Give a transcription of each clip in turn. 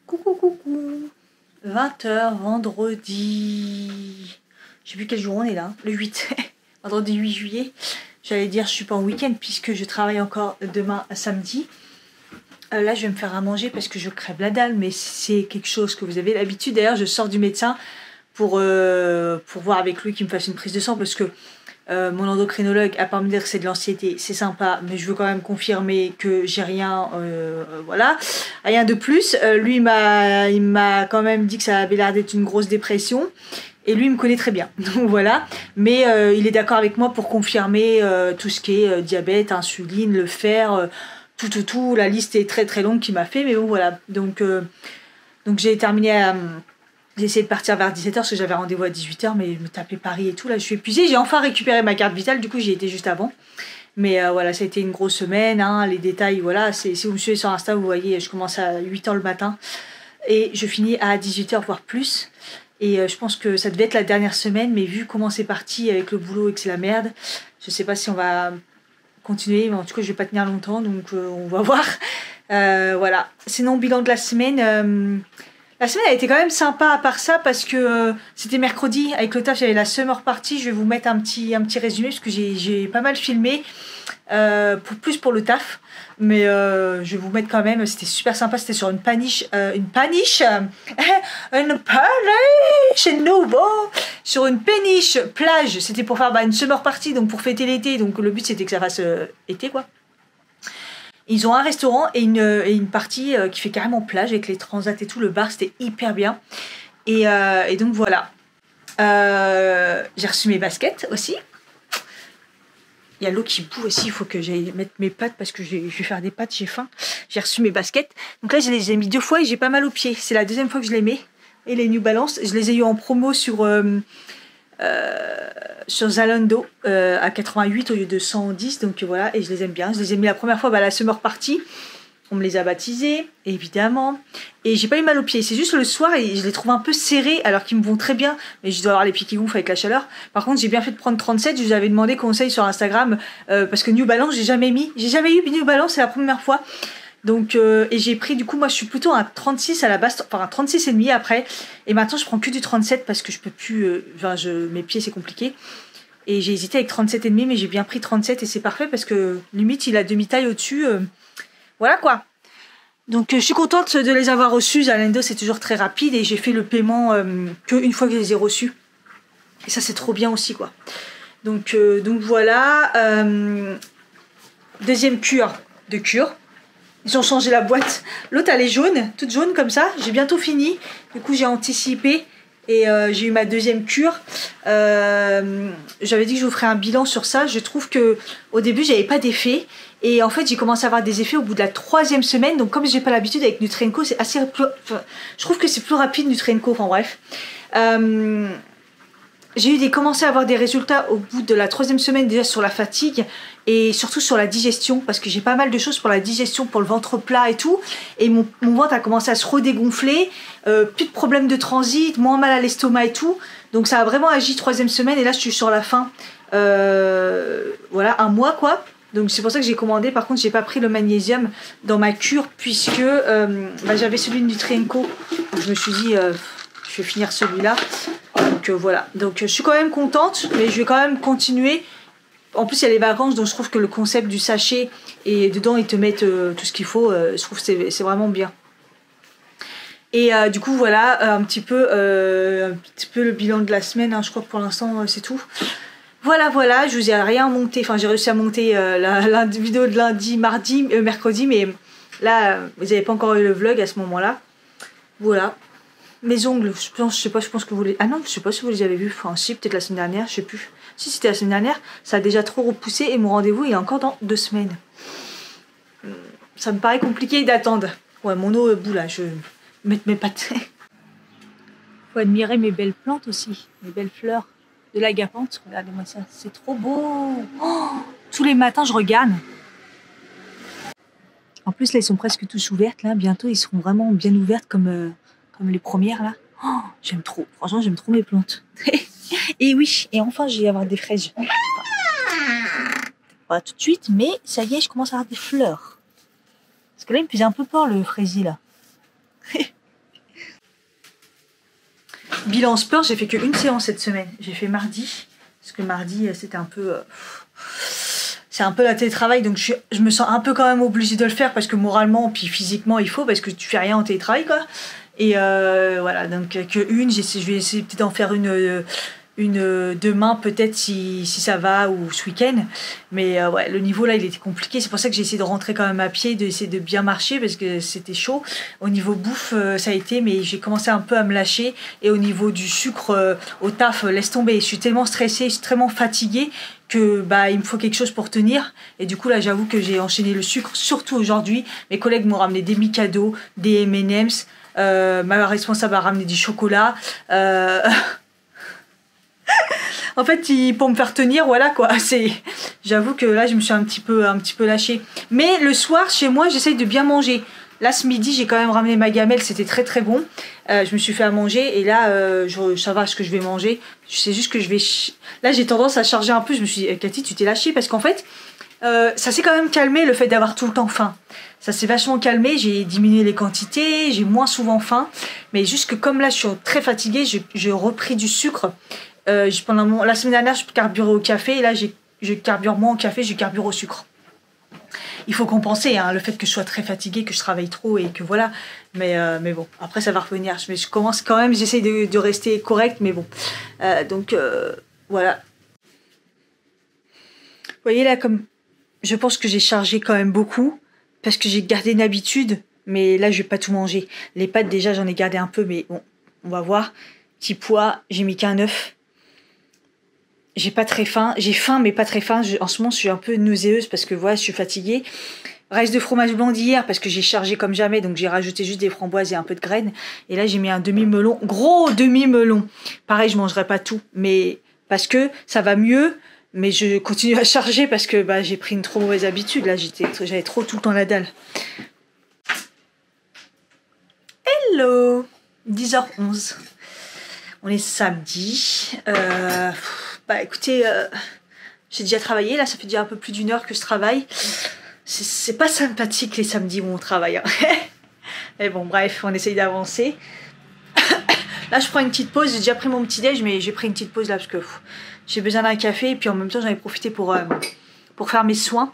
Coucou, coucou. 20h, vendredi. Je sais plus quel jour on est là. Le 8. Vendredi 8 juillet. J'allais dire je suis pas en week-end puisque je travaille encore demain samedi. Là je vais me faire à manger parce que je crève la dalle. Mais c'est quelque chose que vous avez l'habitude. D'ailleurs je sors du médecin pour voir avec lui qu'il me fasse une prise de sang parce que mon endocrinologue, à part me dire que c'est de l'anxiété, c'est sympa, mais je veux quand même confirmer que j'ai rien, voilà, rien de plus. Lui, il m'a quand même dit que ça avait l'air d'être une grosse dépression. Et lui, il me connaît très bien, donc voilà. Mais il est d'accord avec moi pour confirmer tout ce qui est diabète, insuline, le fer, tout. La liste est très très longue qu'il m'a fait, mais bon, voilà. Donc j'ai terminé à... J'ai essayé de partir vers 17h parce que j'avais rendez-vous à 18h, mais je me tapais Paris et tout. Là, je suis épuisée. J'ai enfin récupéré ma carte vitale, du coup, j'y étais juste avant. Mais voilà, ça a été une grosse semaine. Hein, les détails, voilà. Si vous me suivez sur Insta, vous voyez, je commence à 8h le matin et je finis à 18h, voire plus. Et je pense que ça devait être la dernière semaine, mais vu comment c'est parti avec le boulot et que c'est la merde, je sais pas si on va continuer, mais en tout cas, je vais pas tenir longtemps, donc on va voir. Voilà. Sinon, bilan de la semaine. La semaine a été quand même sympa à part ça parce que c'était mercredi avec le taf, j'avais la summer party. Je vais vous mettre un petit résumé parce que j'ai pas mal filmé plus pour le taf, mais je vais vous mettre quand même. C'était super sympa, c'était sur une paniche nouveau sur une péniche plage. C'était pour faire une summer party, donc pour fêter l'été. Donc le but c'était que ça fasse été quoi. Ils ont un restaurant et une partie qui fait carrément plage avec les transats et tout. Le bar, c'était hyper bien. Et donc voilà. J'ai reçu mes baskets aussi. Il y a l'eau qui bout aussi. Il faut que j'aille mettre mes pattes parce que je vais faire des pattes. J'ai faim. J'ai reçu mes baskets. Donc là, je les ai mis 2 fois et j'ai pas mal aux pieds. C'est la deuxième fois que je les mets. Et les New Balance, je les ai eu en promo sur Zalando à 88 au lieu de 110, donc voilà, et je les aime bien. Je les ai mis la première fois à la summer party, on me les a baptisés évidemment, et j'ai pas eu mal aux pieds, c'est juste le soir et je les trouve un peu serrés alors qu'ils me vont très bien, mais je dois avoir les pieds qui gonflent avec la chaleur. Par contre j'ai bien fait de prendre 37, je vous avais demandé conseil sur Instagram parce que New Balance j'ai jamais eu New Balance, c'est la première fois. Donc, et j'ai pris, du coup, moi je suis plutôt un 36 à la base, enfin un 36,5 après. Et maintenant je prends que du 37 parce que je peux plus, mes pieds c'est compliqué. Et j'ai hésité avec 37,5, mais j'ai bien pris 37 et c'est parfait parce que limite il a demi-taille au-dessus. Voilà quoi. Donc je suis contente de les avoir reçus. Zalando c'est toujours très rapide et j'ai fait le paiement qu'une fois que je les ai reçus. Et ça c'est trop bien aussi quoi. Donc voilà. Deuxième cure de cure. Ils ont changé la boîte. L'autre, elle est jaune, toute jaune comme ça. J'ai bientôt fini. Du coup, j'ai anticipé et j'ai eu ma deuxième cure. J'avais dit que je vous ferais un bilan sur ça. Je trouve que au début, j'avais pas d'effet. Et en fait, j'ai commencé à avoir des effets au bout de la 3e semaine. Donc, comme j'ai pas l'habitude avec Nutri&Co, c'est assez... je trouve que c'est plus rapide Nutri&Co. Enfin, bref. J'ai commencé à avoir des résultats au bout de la 3e semaine déjà sur la fatigue et surtout sur la digestion parce que j'ai pas mal de choses pour la digestion, pour le ventre plat et tout, et mon ventre a commencé à se redégonfler, plus de problèmes de transit, moins mal à l'estomac et tout, donc ça a vraiment agi 3e semaine et là je suis sur la fin, voilà, 1 mois quoi. Donc c'est pour ça que j'ai commandé. Par contre j'ai pas pris le magnésium dans ma cure puisque j'avais celui de Nutri&Co, donc je me suis dit je vais finir celui-là. Donc voilà, donc je suis quand même contente, mais je vais quand même continuer. En plus il y a les vacances, donc je trouve que le concept du sachet et dedans ils te mettent tout ce qu'il faut, je trouve que c'est vraiment bien. Et du coup voilà un petit peu le bilan de la semaine, hein, je crois que pour l'instant c'est tout. Voilà, je vous ai rien monté, enfin j'ai réussi à monter la vidéo de lundi, mardi, mercredi, mais là vous n'avez pas encore eu le vlog à ce moment-là. Voilà. Mes ongles, je pense que vous les... Ah non, je sais pas si vous les avez vus. Enfin, si, peut-être la semaine dernière, je sais plus. Si, c'était la semaine dernière. Ça a déjà trop repoussé et mon rendez-vous il est encore dans 2 semaines. Ça me paraît compliqué d'attendre. Ouais, mon eau bout là, je vais mettre mes pattes. Faut admirer mes belles plantes aussi, mes belles fleurs de l'agapanthe. Regardez-moi ça, c'est trop beau. Oh, tous les matins, je regarde. En plus, là, ils sont presque tous ouvertes. Là, bientôt, ils seront vraiment bien ouvertes comme les premières là. Oh, j'aime trop. Franchement, j'aime trop mes plantes. Et oui, et enfin, je vais avoir des fraises. Pas tout de suite, mais ça y est, je commence à avoir des fleurs. Parce que là, il me faisait un peu peur le fraisier là. Bilan sport, j'ai fait qu'une séance cette semaine. J'ai fait mardi, parce que mardi, c'était un peu... c'est un peu la télétravail, donc je me sens un peu quand même obligée de le faire, parce que moralement, puis physiquement, il faut, parce que tu fais rien en télétravail, quoi. Et voilà, donc que une, je vais essayer peut-être d'en faire une demain peut-être si ça va ou ce week-end, mais ouais, le niveau là il était compliqué, c'est pour ça que j'ai essayé de rentrer quand même à pied, d'essayer de bien marcher parce que c'était chaud. Au niveau bouffe ça a été, mais j'ai commencé un peu à me lâcher, et au niveau du sucre au taf, laisse tomber, je suis tellement stressée, je suis tellement fatiguée que bah il me faut quelque chose pour tenir, et du coup là j'avoue que j'ai enchaîné le sucre, surtout aujourd'hui. Mes collègues m'ont ramené des Mikado, des M&M's, ma responsable a ramené du chocolat, en fait, pour me faire tenir, voilà quoi. J'avoue que là, je me suis un petit peu lâchée. Mais le soir, chez moi, j'essaye de bien manger. Là, ce midi, j'ai quand même ramené ma gamelle, c'était très très bon. Je me suis fait à manger, et là, ça va ce que je vais manger. C'est juste que là, j'ai tendance à charger un peu. Je me suis dit, Cathy, tu t'es lâchée, parce qu'en fait, ça s'est quand même calmé, le fait d'avoir tout le temps faim. Ça s'est vachement calmé, j'ai diminué les quantités, j'ai moins souvent faim. Mais juste que comme là, je suis très fatiguée, j'ai repris du sucre. Pendant la semaine dernière, je carburais au café, et là, je carbure moins au café, je carbure au sucre. Il faut compenser le fait que je sois très fatiguée, que je travaille trop, et que voilà. Mais bon, après, ça va revenir. Je commence quand même, j'essaye de rester correcte, mais bon. Donc, voilà. Vous voyez là, comme je pense que j'ai chargé quand même beaucoup, parce que j'ai gardé une habitude, mais là, je vais pas tout manger. Les pâtes, déjà, j'en ai gardé un peu, mais bon, on va voir. Petit pois, j'ai mis qu'un œuf. J'ai pas très faim, j'ai faim mais pas très faim. En ce moment, je suis un peu nauséeuse parce que voilà, je suis fatiguée. Reste de fromage blanc d'hier parce que j'ai chargé comme jamais, donc j'ai rajouté juste des framboises et un peu de graines. Et là, j'ai mis un demi-melon, gros demi-melon. Pareil, je mangerai pas tout, mais parce que ça va mieux. Mais je continue à charger parce que j'ai pris une trop mauvaise habitude. Là, j'avais trop tout le temps la dalle. Hello, 10h11. On est samedi. Écoutez, j'ai déjà travaillé, là ça fait déjà un peu plus d'une heure que je travaille. C'est pas sympathique les samedis où on travaille. Mais bon, bref, on essaye d'avancer. Là je prends une petite pause, j'ai déjà pris mon petit déj, mais j'ai pris une petite pause là parce que j'ai besoin d'un café, et puis en même temps j'en ai profité pour faire mes soins.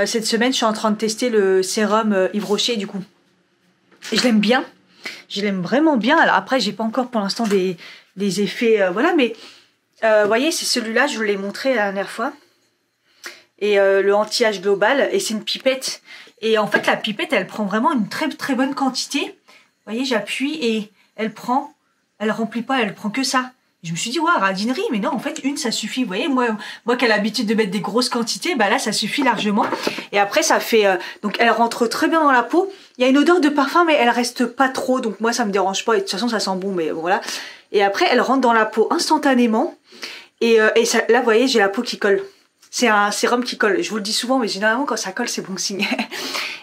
Cette semaine je suis en train de tester le sérum Yves Rocher du coup. Et je l'aime bien, je l'aime vraiment bien. Alors après j'ai pas encore pour l'instant des effets, voilà, mais... vous voyez, c'est celui-là, je vous l'ai montré la dernière fois. Et le anti-âge global, et c'est une pipette. Et en fait, la pipette, elle prend vraiment une très très bonne quantité. Vous voyez, j'appuie et elle remplit pas, elle prend que ça. Je me suis dit, waouh, radinerie, mais non, en fait, une, ça suffit. Vous voyez, moi qui ai l'habitude de mettre des grosses quantités, là, ça suffit largement. Et après, ça fait... donc, elle rentre très bien dans la peau. Il y a une odeur de parfum, mais elle reste pas trop. Donc, moi, ça me dérange pas. Et de toute façon, ça sent bon, mais voilà. Et après, elle rentre dans la peau instantanément. Et ça, là, vous voyez, j'ai la peau qui colle. C'est un sérum qui colle. Je vous le dis souvent, mais généralement, quand ça colle, c'est bon signe.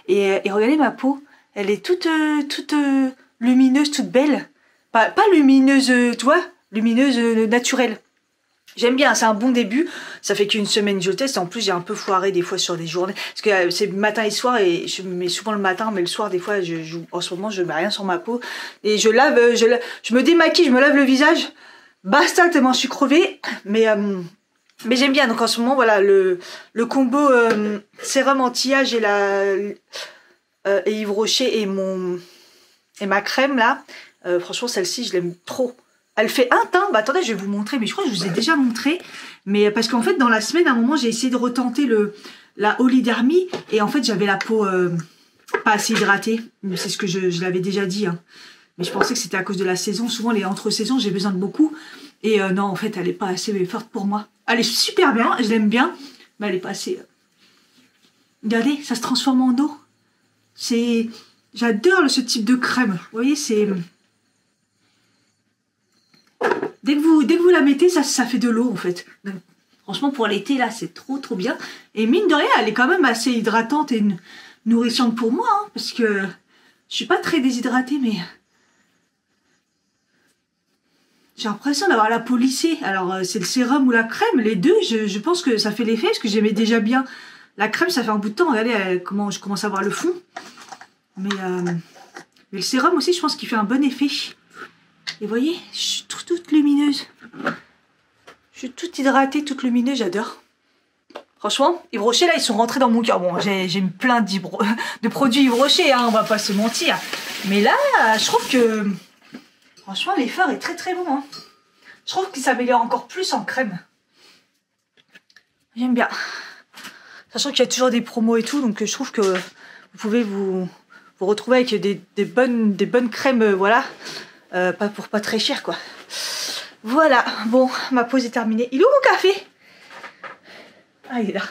et regardez ma peau. Elle est toute lumineuse, toute belle. Pas lumineuse, tu vois, lumineuse naturelle. J'aime bien, c'est un bon début. Ça fait qu'une semaine que je le teste. En plus, j'ai un peu foiré des fois sur des journées. Parce que c'est matin et soir, et je me mets souvent le matin, mais le soir, des fois, en ce moment, je mets rien sur ma peau. Et je me démaquille, je me lave le visage. Basta, tellement je suis crevée. Mais j'aime bien. Donc en ce moment, voilà, le combo sérum anti-âge et Yves Rocher et ma crème, là. Franchement, celle-ci, je l'aime trop. Elle fait un teint. Attendez, je vais vous montrer. Mais je crois que je vous ai déjà montré. Mais parce qu'en fait, dans la semaine, à un moment, j'ai essayé de retenter la Olidermie. Et en fait, j'avais la peau pas assez hydratée. C'est ce que je l'avais déjà dit. Hein. Mais je pensais que c'était à cause de la saison. Souvent, les entre-saisons, j'ai besoin de beaucoup. Et non, en fait, elle n'est pas assez forte pour moi. Elle est super bien, je l'aime bien. Mais elle n'est pas assez... Regardez, ça se transforme en eau. J'adore ce type de crème. Vous voyez, c'est... Dès que vous la mettez, ça fait de l'eau, en fait. Donc, franchement, pour l'été, là, c'est trop, trop bien. Et mine de rien, elle est quand même assez hydratante et nourrissante pour moi. Hein, parce que je suis pas très déshydratée, mais... J'ai l'impression d'avoir la peau lissée. Alors, c'est le sérum ou la crème. Les deux, je pense que ça fait l'effet, parce que j'aimais déjà bien. La crème, ça fait un bout de temps. Regardez comment je commence à voir le fond. Mais le sérum aussi, je pense qu'il fait un bon effet. Et vous voyez, je suis toute lumineuse. Je suis toute hydratée, toute lumineuse, j'adore. Franchement, Yves Rocher, là, ils sont rentrés dans mon cœur. Bon, j'ai plein de produits Yves Rocher, hein, on va pas se mentir. Mais là, je trouve que... Franchement, l'effort est très très bon. Hein. Je trouve qu'il s'améliore encore plus en crème. J'aime bien. Sachant qu'il y a toujours des promos et tout, donc je trouve que vous pouvez vous retrouver avec des bonnes crèmes, voilà. Pour pas très cher, quoi. Voilà, bon, ma pause est terminée. Il est où mon café? Ah, il est là.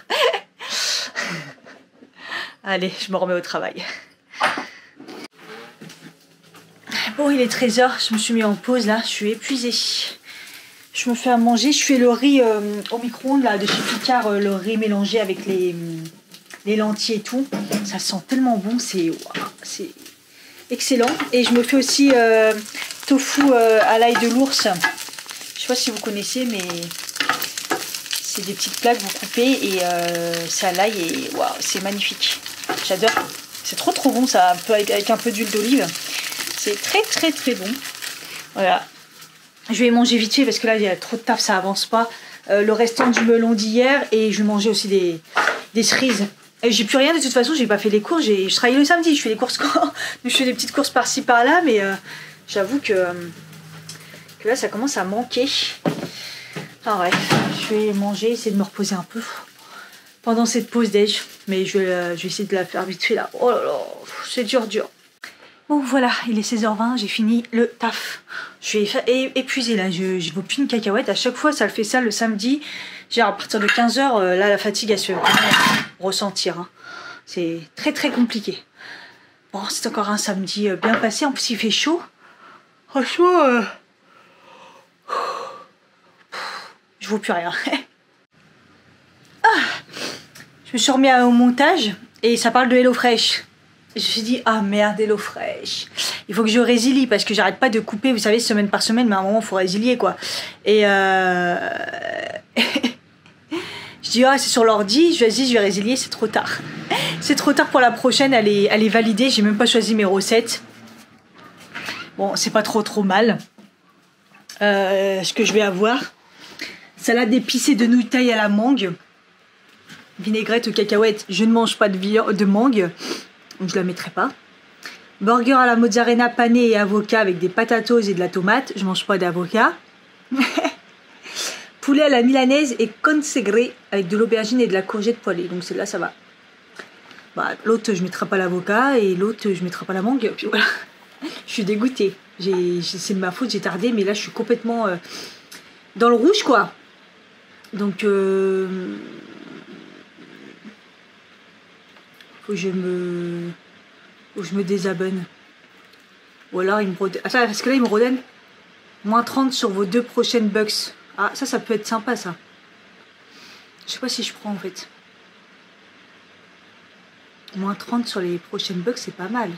Allez, je me remets au travail. Bon, il est 13h, je me suis mis en pause là, je suis épuisée. Je me fais à manger, je fais le riz au micro-ondes là, de chez Picard, le riz mélangé avec les lentilles et tout. Ça sent tellement bon, c'est excellent. Et je me fais aussi tofu à l'ail de l'ours. Je sais pas si vous connaissez, mais c'est des petites plaques, vous coupez et c'est à l'ail et waouh, c'est magnifique. J'adore. C'est trop bon ça, un peu avec un peu d'huile d'olive. C'est très bon. Voilà. Je vais manger vite fait parce que là il y a trop de taf, ça avance pas. Le restant du melon d'hier et je vais manger aussi des cerises. J'ai plus rien de toute façon, j'ai pas fait les courses. Je travaille le samedi, je fais les courses quand je fais des petites courses par-ci par-là, mais j'avoue que là ça commence à manquer. Enfin bref, je vais manger, essayer de me reposer un peu pendant cette pause déj. Mais je vais essayer de la faire vite fait là. Oh là là, c'est dur. Bon voilà, il est 16h20, j'ai fini le taf. Je suis épuisée là, je vaux plus une cacahuète. À chaque fois ça le fait ça le samedi. Genre à partir de 15h, là la fatigue elle se fait ressentir. Hein. C'est très compliqué. Bon, c'est encore un samedi bien passé. En plus il fait chaud. Franchement, je vaux plus rien. Je me suis remis au montage et ça parle de HelloFresh. Je me suis dit, ah merde, HelloFresh. Il faut que je résilie parce que j'arrête pas de couper, vous savez, semaine par semaine, mais à un moment, il faut résilier, quoi. Et je dis, ah, c'est sur l'ordi, je vais résilier, c'est trop tard. C'est trop tard pour la prochaine, elle est validée, j'ai même pas choisi mes recettes. Bon, c'est pas trop mal. Ce que je vais avoir. Salade épicée de nouilles taille à la mangue. Vinaigrette aux cacahuètes, je ne mange pas de mangue. Donc je la mettrai pas. Burger à la mozzarella pané et avocat avec des patatos et de la tomate. Je mange pas d'avocat. Poulet à la milanaise et conségré avec de l'aubergine et de la courgette poêlée. Donc celle-là ça va. Bah, l'autre je mettrai pas l'avocat et l'autre je mettrai pas la mangue. Puis voilà. Je suis dégoûtée. C'est de ma faute, j'ai tardé, mais là je suis complètement dans le rouge quoi. Donc faut que je me désabonne. Ou alors il me redonne. Attends, parce que là il me redonne moins 30 sur vos 2 prochaines bucks. Ah, ça peut être sympa ça. Je sais pas si je prends en fait. Moins 30 sur les prochaines bucks, c'est pas mal.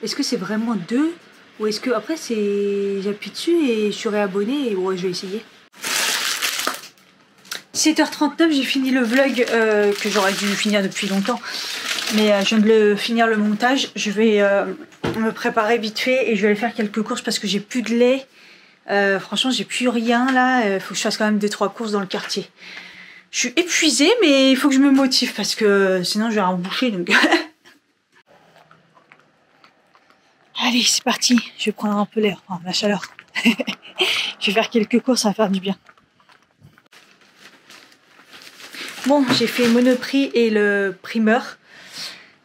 Est-ce que c'est vraiment 2 ou est-ce que après c'est j'appuie dessus et je suis réabonnée et ouais, je vais essayer. 17h39, j'ai fini le vlog que j'aurais dû finir depuis longtemps. Mais je viens de finir le montage. Je vais me préparer vite fait et je vais aller faire quelques courses parce que j'ai plus de lait. Franchement, j'ai plus rien là. Faut que je fasse quand même 2-3 courses dans le quartier. Je suis épuisée, mais il faut que je me motive parce que sinon je vais en boucher. Donc... Allez, c'est parti. Je vais prendre un peu l'air, enfin, la chaleur. Je vais faire quelques courses, ça va faire du bien. Bon, j'ai fait Monoprix et le primeur.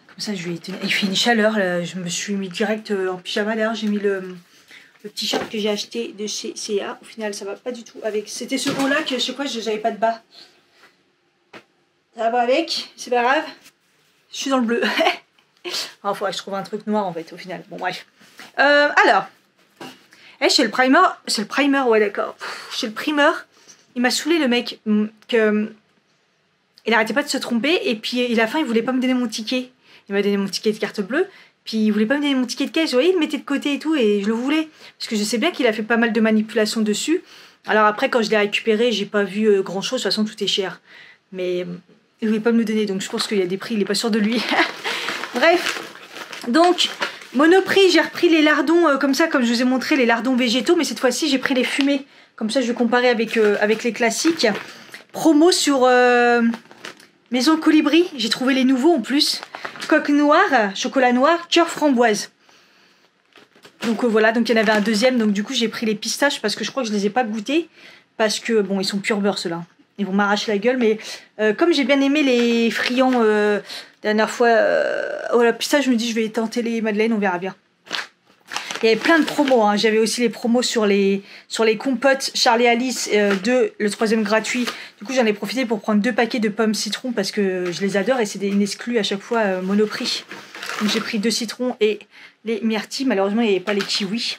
Comme ça, je vais tenir. Il fait une chaleur. Là. Je me suis mis direct en pyjama. D'ailleurs, j'ai mis le petit short que j'ai acheté de chez C&A. Au final, ça va pas du tout avec. C'était ce haut-là que je sais quoi, j'avais pas de bas. Ça va avec, c'est pas grave. Je suis dans le bleu. Il faudrait que je trouve un truc noir en fait, au final. Bon, bref. Alors, chez le primer, c'est le primer, ouais, d'accord. Chez le primeur, il m'a saoulé le mec que. Il arrêtait pas de se tromper et puis à la fin il voulait pas me donner mon ticket. Il m'a donné mon ticket de carte bleue, puis il voulait pas me donner mon ticket de caisse. Vous voyez, il le mettait de côté et tout et je le voulais. Parce que je sais bien qu'il a fait pas mal de manipulations dessus. Alors après quand je l'ai récupéré, j'ai pas vu grand chose, de toute façon tout est cher. Mais il voulait pas me le donner donc je pense qu'il y a des prix, il est pas sûr de lui. Bref, donc Monoprix, j'ai repris les lardons comme ça, comme je vous ai montré, les lardons végétaux, mais cette fois-ci j'ai pris les fumés. Comme ça je vais comparer avec les classiques. Promo sur Maison Colibri, j'ai trouvé les nouveaux en plus. Coque noire, chocolat noir, cœur framboise. Donc voilà, donc il y en avait un deuxième, donc du coup j'ai pris les pistaches parce que je crois que je les ai pas goûtés. Parce que bon, ils sont pur beurre ceux-là. Ils vont m'arracher la gueule, mais comme j'ai bien aimé les friands la dernière fois, oh la pistache, je me dis je vais tenter les madeleines, on verra bien. Il y avait plein de promos, hein. J'avais aussi les promos sur les compotes Charlie Alice 2, le 3e gratuit. Du coup j'en ai profité pour prendre 2 paquets de pommes citron parce que je les adore et c'est une exclue à chaque fois Monoprix. Donc j'ai pris 2 citrons et les myrtilles, malheureusement il n'y avait pas les kiwis.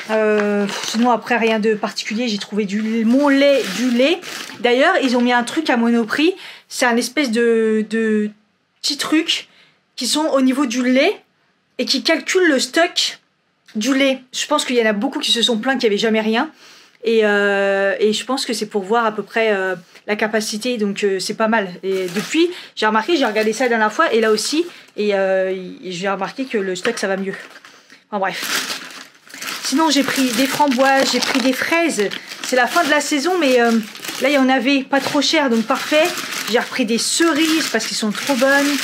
Sinon après rien de particulier, j'ai trouvé du lait. D'ailleurs ils ont mis un truc à Monoprix, c'est un espèce de petits trucs qui sont au niveau du lait et qui calculent le stock du lait. Je pense qu'il y en a beaucoup qui se sont plaints qu'il n'y avait jamais rien et je pense que c'est pour voir à peu près la capacité, donc c'est pas mal. Et depuis j'ai regardé ça la dernière fois et là aussi et j'ai remarqué que le stock ça va mieux. Enfin bref. Sinon, j'ai pris des framboises, j'ai pris des fraises. C'est la fin de la saison, mais là, il y en avait pas trop cher, donc parfait. J'ai repris des cerises parce qu'elles sont trop bonnes.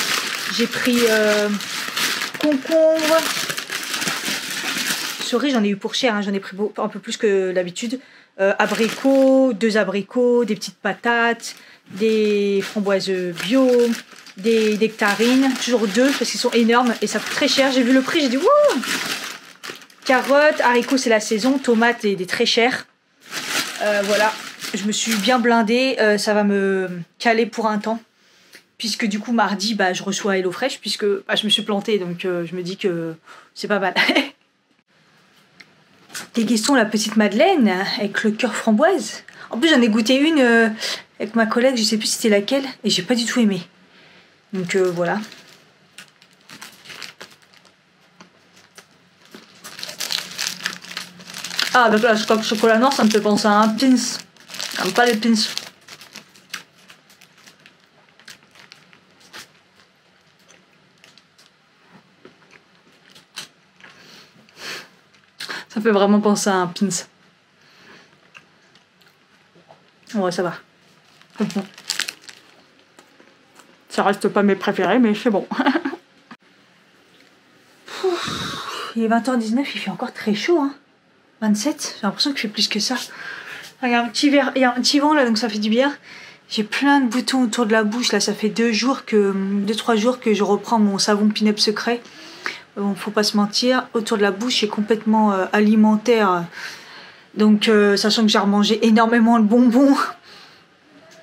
J'ai pris concombre. Cerises, j'en ai eu pour cher, hein. J'en ai pris un peu plus que d'habitude. Abricots, 2 abricots, des petites patates, des framboises bio, des nectarines. Toujours 2 parce qu'ils sont énormes et ça coûte très cher. J'ai vu le prix, j'ai dit wouh! Carottes, haricots c'est la saison, tomates et des très chers. Voilà, je me suis bien blindée, ça va me caler pour un temps. Puisque du coup mardi, bah, je reçois HelloFresh puisque bah, je me suis plantée, donc je me dis que c'est pas mal. Dégustons la petite madeleine avec le cœur framboise. En plus j'en ai goûté une avec ma collègue, je sais plus c'était laquelle, et j'ai pas du tout aimé. Donc voilà. Ah, donc là, le chocolat noir, ça me fait penser à un pins. J'aime pas les pins. Ça fait vraiment penser à un pins. Ouais, ça va. Ça reste pas mes préférés, mais c'est bon. Il est 20h19, il fait encore très chaud, hein. 27, j'ai l'impression qu'il fait plus que ça. Il y a un petit vent là, donc ça fait du bien. J'ai plein de boutons autour de la bouche là, ça fait 2-3 jours que je reprends mon savon Pin-Up secret. Bon, faut pas se mentir, autour de la bouche c'est complètement alimentaire. Donc sachant que j'ai remangé énormément de bonbons.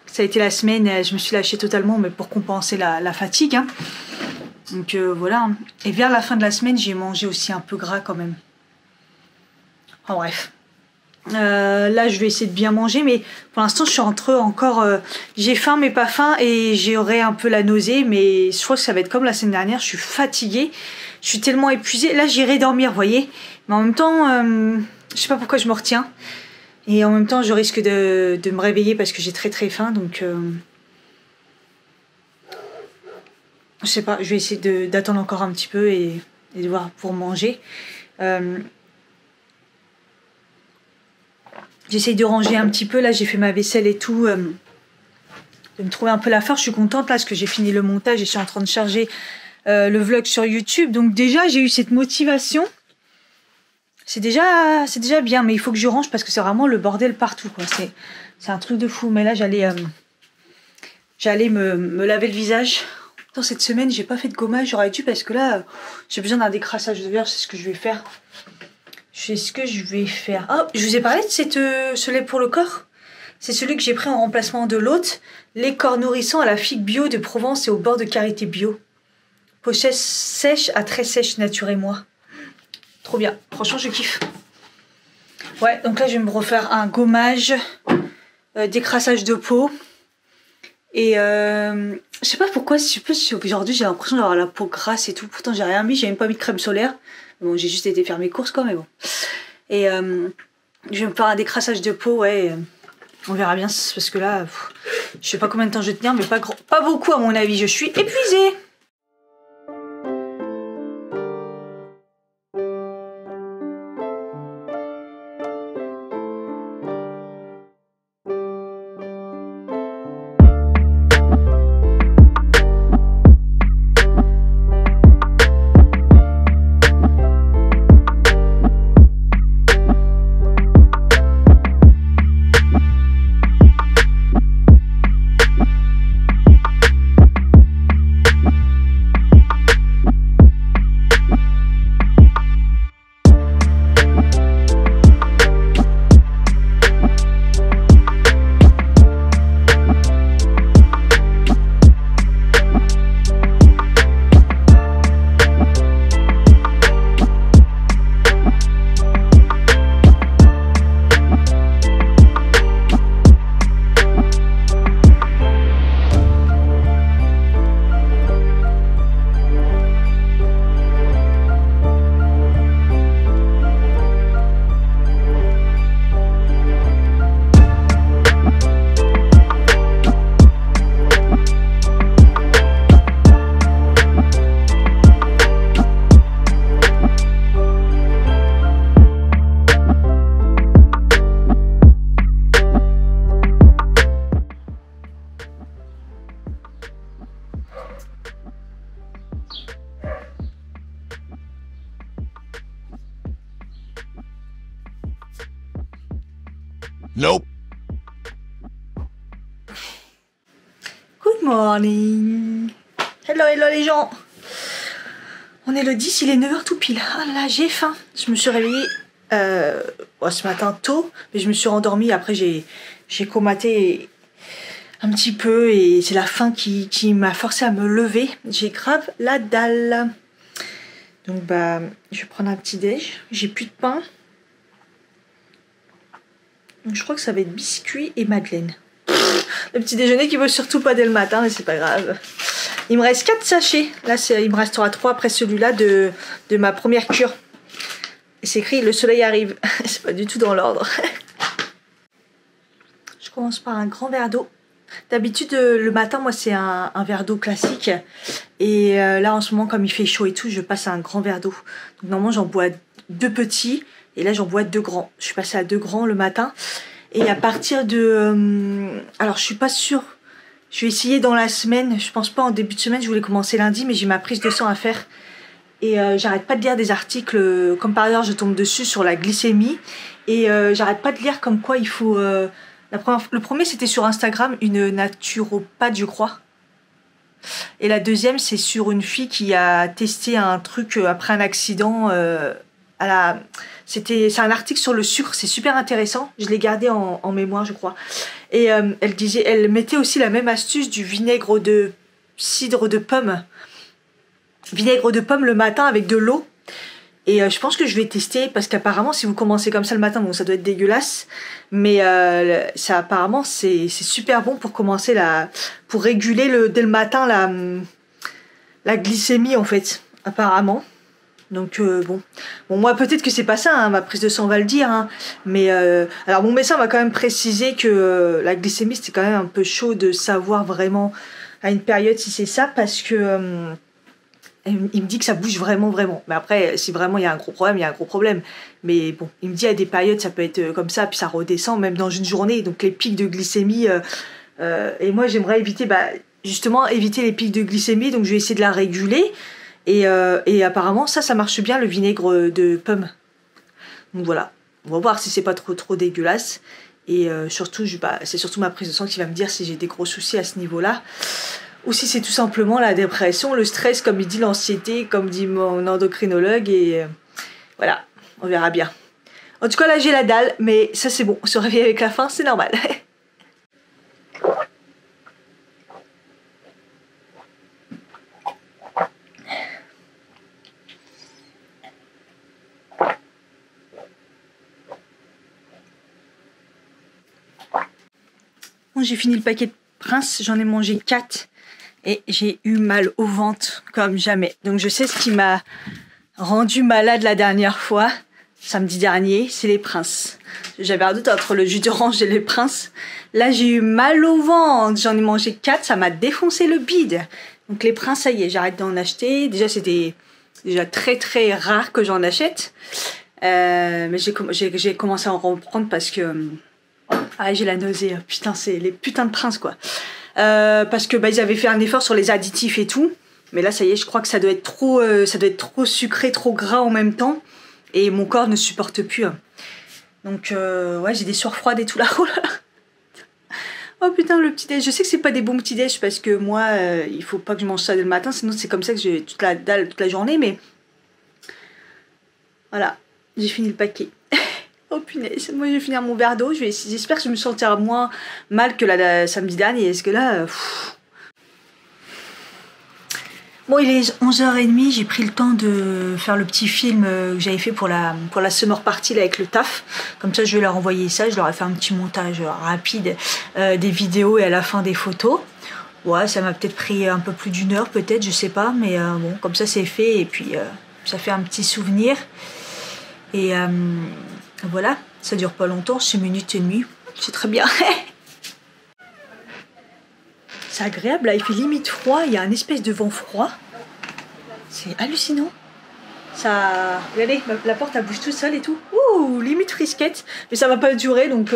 Ça a été la semaine, je me suis lâchée totalement, mais pour compenser la fatigue. Hein. Donc voilà. Et vers la fin de la semaine, j'ai mangé aussi un peu gras quand même. Enfin bref. Là je vais essayer de bien manger, mais pour l'instant je suis encore j'ai faim mais pas faim et j'aurai un peu la nausée, mais je crois que ça va être comme la semaine dernière. Je suis fatiguée, je suis tellement épuisée. Là j'irai dormir, vous voyez, mais en même temps je sais pas pourquoi je me retiens et en même temps je risque de me réveiller parce que j'ai très très faim, donc je sais pas, je vais essayer d'attendre encore un petit peu et de voir pour manger. J'essaye de ranger un petit peu, là j'ai fait ma vaisselle et tout, de me trouver un peu la force. Je suis contente là parce que j'ai fini le montage et je suis en train de charger le vlog sur YouTube. Donc déjà j'ai eu cette motivation, c'est déjà bien, mais il faut que je range parce que c'est vraiment le bordel partout, quoi. C'est un truc de fou, mais là j'allais me laver le visage. Dans cette semaine j'ai pas fait de gommage, j'aurais dû parce que là j'ai besoin d'un décrassage de verre, c'est ce que je vais faire. C'est ce que je vais faire. Oh, je vous ai parlé de ce lait pour le corps. C'est celui que j'ai pris en remplacement de l'autre. Lait corps nourrissant à la figue bio de Provence et au beurre de karité bio. Peau sèche à très sèche, nature et moi. Trop bien. Franchement, je kiffe. Ouais, donc là, je vais me refaire un gommage, décrassage de peau. Et je sais pas pourquoi, aujourd'hui, j'ai l'impression d'avoir la peau grasse et tout. Pourtant, j'ai rien mis, j'ai même pas mis de crème solaire. Bon, j'ai juste été faire mes courses quoi, mais bon. Et je vais me faire un décrassage de peau, ouais. On verra bien, parce que là, je sais pas combien de temps je vais tenir, mais pas beaucoup à mon avis. Je suis épuisée. Nope. Good morning. Hello, hello les gens. On est le 10, il est 9h tout pile. Ah là, j'ai faim. Je me suis réveillée ce matin tôt, mais je me suis rendormie. Après, j'ai comaté un petit peu et c'est la faim qui m'a forcé à me lever. J'ai grave la dalle. Donc bah, je vais prendre un petit déj. J'ai plus de pain. Donc je crois que ça va être biscuit et madeleine. Le petit déjeuner qui veut surtout pas dès le matin, mais c'est pas grave. Il me reste 4 sachets. Là, il me restera 3 après celui-là de ma première cure. Et c'est écrit le soleil arrive. C'est pas du tout dans l'ordre. Je commence par un grand verre d'eau. D'habitude, le matin, moi, c'est un verre d'eau classique. Et là, en ce moment, comme il fait chaud et tout, je passe à un grand verre d'eau. Donc, normalement, j'en bois 2 petits. Et là, j'en bois 2 grands. Je suis passée à 2 grands le matin. Et à partir de... alors, je suis pas sûre. Je vais essayer dans la semaine. Je pense pas en début de semaine. Je voulais commencer lundi, mais j'ai ma prise de sang à faire. Et j'arrête pas de lire des articles. Comme par hasard, je tombe dessus sur la glycémie. Et j'arrête pas de lire comme quoi il faut... le premier, c'était sur Instagram, une naturopathe, je crois. Et la deuxième, c'est sur une fille qui a testé un truc après un accident. C'est un article sur le sucre, c'est super intéressant. Je l'ai gardé en mémoire, je crois. Et elle mettait aussi la même astuce du vinaigre de cidre de pomme. Vinaigre de pomme le matin avec de l'eau. Et je pense que je vais tester parce qu'apparemment, si vous commencez comme ça le matin, bon, ça doit être dégueulasse. Mais ça, apparemment, c'est super bon pour commencer pour réguler dès le matin la glycémie, en fait, apparemment. Donc bon, moi peut-être que c'est pas ça, hein, ma prise de sang va le dire, hein, mais alors mon médecin m'a quand même précisé que la glycémie c'était quand même un peu chaud de savoir vraiment à une période si c'est ça, parce que il me dit que ça bouge vraiment, mais après si vraiment il y a un gros problème, il y a un gros problème, mais bon, il me dit à des périodes ça peut être comme ça, puis ça redescend même dans une journée, donc les pics de glycémie, et moi j'aimerais éviter, justement éviter les pics de glycémie, donc je vais essayer de la réguler. Et apparemment, ça marche bien, le vinaigre de pomme. Donc voilà, on va voir si c'est pas trop dégueulasse. Et surtout, c'est surtout ma prise de sang qui va me dire si j'ai des gros soucis à ce niveau-là. Ou si c'est tout simplement la dépression, le stress, comme il dit, l'anxiété, comme dit mon endocrinologue. Et voilà, on verra bien. En tout cas, là, j'ai la dalle, mais ça, c'est bon. Se réveiller avec la faim, c'est normal. J'ai fini le paquet de Prince, j'en ai mangé 4 et j'ai eu mal au ventre comme jamais. Donc je sais ce qui m'a rendu malade la dernière fois, samedi dernier, c'est les Prince. J'avais un doute entre le jus d'orange et les Prince. Là j'ai eu mal au ventre, j'en ai mangé 4, ça m'a défoncé le bide. Donc les Prince, ça y est, j'arrête d'en acheter. Déjà c'était très très rare que j'en achète. Mais j'ai commencé à en reprendre parce que... ah, j'ai la nausée, putain, c'est les putains de Prince, quoi. Parce que ils avaient fait un effort sur les additifs et tout. Mais là, ça y est, je crois que ça doit être trop sucré, trop gras en même temps. Et mon corps ne supporte plus. Hein. Donc, ouais, j'ai des sueurs froides et tout là. Oh là là. Oh putain, le petit-déj. Je sais que c'est pas des bons petits-déj parce que moi, il faut pas que je mange ça dès le matin. Sinon, c'est comme ça que j'ai toute la dalle toute la journée. Mais voilà, j'ai fini le paquet. Oh punaise, moi je vais finir mon verre d'eau, j'espère que je me sentirai moins mal que la samedi dernier, est-ce que là... Bon, il est 11h30, j'ai pris le temps de faire le petit film que j'avais fait pour la summer party là, avec le taf. Comme ça je vais leur envoyer ça, je leur ai fait un petit montage rapide des vidéos et à la fin des photos. Ouais, ça m'a peut-être pris un peu plus d'1 heure peut-être, je sais pas, mais bon, comme ça c'est fait et puis ça fait un petit souvenir. Et... voilà, ça dure pas longtemps, 6 minutes et demie, c'est très bien. C'est agréable, là, il fait limite froid, il y a un espèce de vent froid. C'est hallucinant. Ça, regardez, la porte elle bouge toute seule et tout. Ouh, limite frisquette, mais ça va pas durer, donc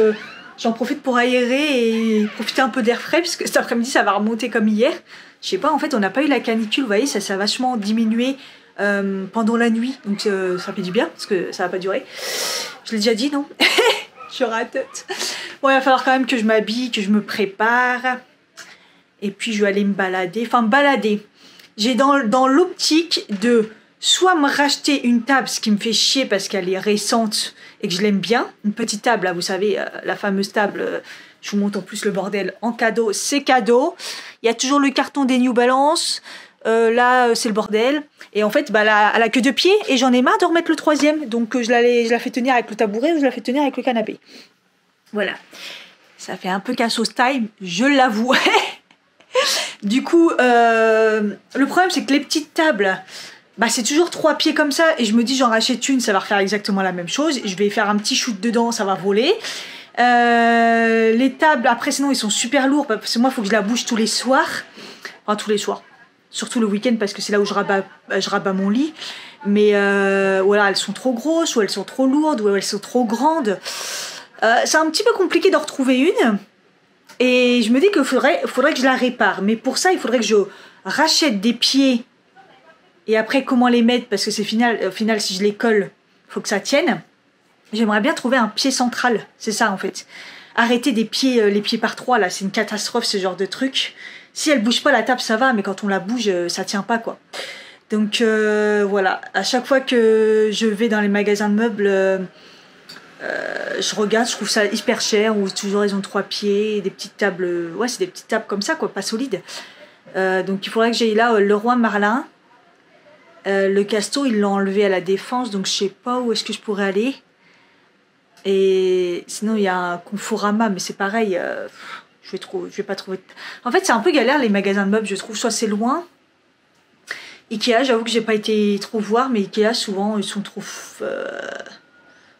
j'en profite pour aérer et profiter un peu d'air frais, parce que cet après-midi ça va remonter comme hier. Je sais pas, en fait on n'a pas eu la canicule, vous voyez, ça a vachement diminué pendant la nuit, donc ça fait du bien, parce que ça va pas durer. Je l'ai déjà dit, non? Je rate. Bon, il va falloir quand même que je m'habille, que je me prépare. Et puis, je vais aller me balader. Enfin, me balader. J'ai dans l'optique de soit me racheter une table, ce qui me fait chier parce qu'elle est récente et que je l'aime bien. Une petite table, là, vous savez, la fameuse table. Je vous montre en plus le bordel en cadeau. C'est cadeau. Il y a toujours le carton des New Balance. Là, c'est le bordel. Et en fait, bah, elle a que 2 pieds et j'en ai marre de remettre le 3e. Donc, je la fais tenir avec le tabouret ou je la fais tenir avec le canapé. Voilà. Ça fait un peu cassos time, je l'avoue. Du coup, le problème, c'est que les petites tables, bah, c'est toujours 3 pieds comme ça. Et je me dis, j'en rachète une, ça va refaire exactement la même chose. Je vais faire un petit shoot dedans, ça va voler. Les tables, après, sinon, ils sont super lourds. Parce que moi, il faut que je la bouge tous les soirs. Enfin, tous les soirs. Surtout le week-end, parce que c'est là où je rabats mon lit. Mais voilà, elles sont trop grosses, ou elles sont trop lourdes, ou elles sont trop grandes. C'est un petit peu compliqué d'en retrouver une. Et je me dis qu'il faudrait que je la répare. Mais pour ça, il faudrait que je rachète des pieds. Et après, comment les mettre? Parce que c'est au final, si je les colle, il faut que ça tienne. J'aimerais bien trouver un pied central. C'est ça, en fait. Arrêter les pieds par 3, là. C'est une catastrophe, ce genre de truc. Si elle bouge pas, la table, ça va. Mais quand on la bouge, ça tient pas, quoi. Donc, voilà. À chaque fois que je vais dans les magasins de meubles... je regarde, je trouve ça hyper cher, où toujours ils ont 3 pieds, des petites tables, ouais c'est des petites tables comme ça quoi, pas solides. Donc il faudrait que j'aille là, Leroy Merlin. Le Casto ils l'ont enlevé à la Défense, donc je sais pas où est-ce que je pourrais aller. Et sinon il y a un Conforama, mais c'est pareil, je vais pas trouver. En fait c'est un peu galère les magasins de meubles, je trouve, soit c'est loin. Ikea, j'avoue que j'ai pas été trop voir, mais Ikea souvent ils sont trop...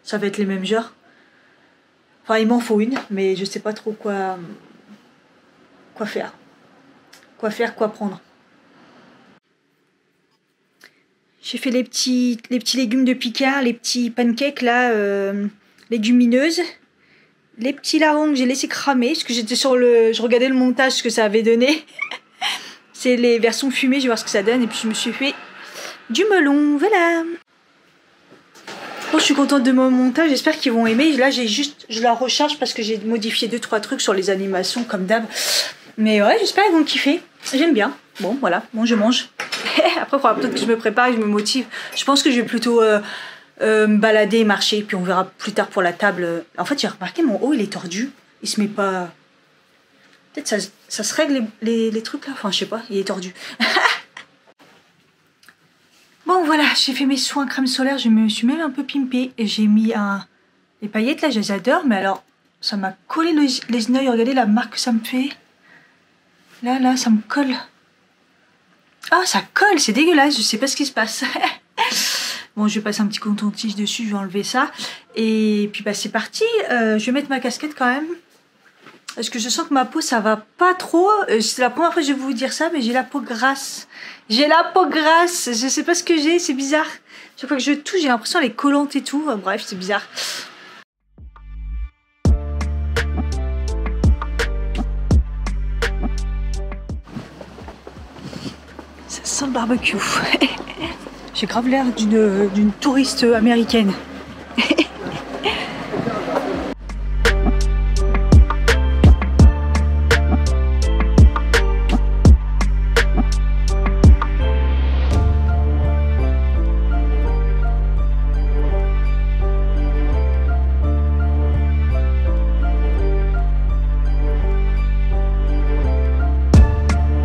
ça va être les mêmes genres. Enfin, il m'en faut une, mais je sais pas trop quoi faire. Quoi faire, quoi prendre. J'ai fait les petits légumes de Picard, les petits pancakes là, légumineuses. Les petits larrons que j'ai laissé cramer, parce que je regardais le montage, ce que ça avait donné. C'est les versions fumées, je vais voir ce que ça donne. Et puis je me suis fait du melon, voilà. Bon, je suis contente de mon montage, j'espère qu'ils vont aimer. Là, je la recharge parce que j'ai modifié 2-3 trucs sur les animations, comme d'hab. Mais ouais, j'espère qu'ils vont kiffer. J'aime bien. Bon, voilà, bon, je mange. Après, il faudra peut-être que je me prépare et que je me motive. Je pense que je vais plutôt me balader et marcher. Puis on verra plus tard pour la table. En fait, j'ai remarqué, mon haut, il est tordu. Il se met pas... Peut-être ça se règle les trucs là. Enfin, je sais pas, il est tordu. Bon voilà, j'ai fait mes soins crème solaire, je me suis même un peu pimpée et j'ai mis les paillettes là, je les adore, mais alors ça m'a collé les yeux, regardez la marque que ça me fait. Là, ça me colle. Ah, ça colle, c'est dégueulasse, je sais pas ce qui se passe. Bon, je vais passer un petit coton-tige dessus, je vais enlever ça. Et puis bah c'est parti, je vais mettre ma casquette quand même. Parce que je sens que ma peau, ça va pas trop. C'est la première fois que je vais vous dire ça, mais j'ai la peau grasse. J'ai la peau grasse. Je sais pas ce que j'ai, c'est bizarre. Chaque fois que je touche, j'ai l'impression qu'elle est collante et tout. Bref, c'est bizarre. Ça sent le barbecue. J'ai grave l'air d'une touriste américaine.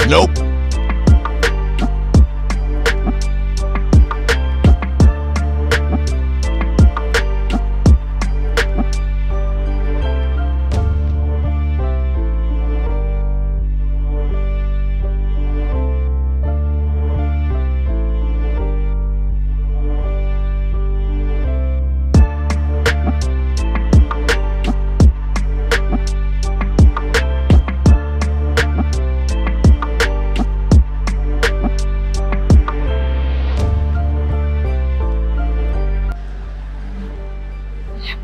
Nope.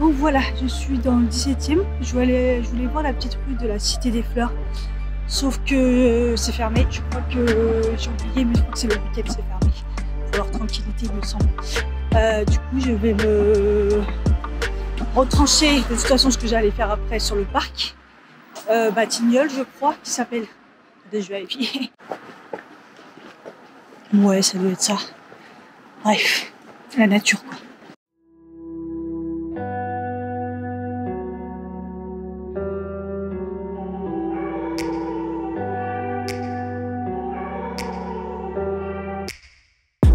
Bon voilà, je suis dans le 17e. Je voulais voir la petite rue de la Cité des Fleurs. Sauf que c'est fermé. Je crois que j'ai oublié, mais je crois que c'est le week-end, c'est fermé. Pour leur tranquillité, il me semble. Du coup, je vais me retranché de toute façon ce que j'allais faire après sur le parc. Batignolles, je crois, qui s'appelle. Je vais vérifier. Ouais, ça doit être ça. Bref, la nature, quoi.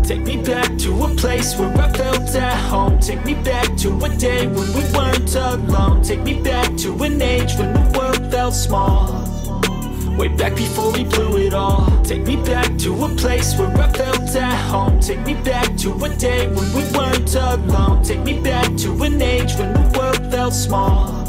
Take me back to a place where I felt at home. Take me back to a day when we weren't alone. Take me back to an age when the world felt small. Way back before we blew it all. Take me back to a place where I felt at home. Take me back to a day when we weren't alone. Take me back to an age when the world felt small.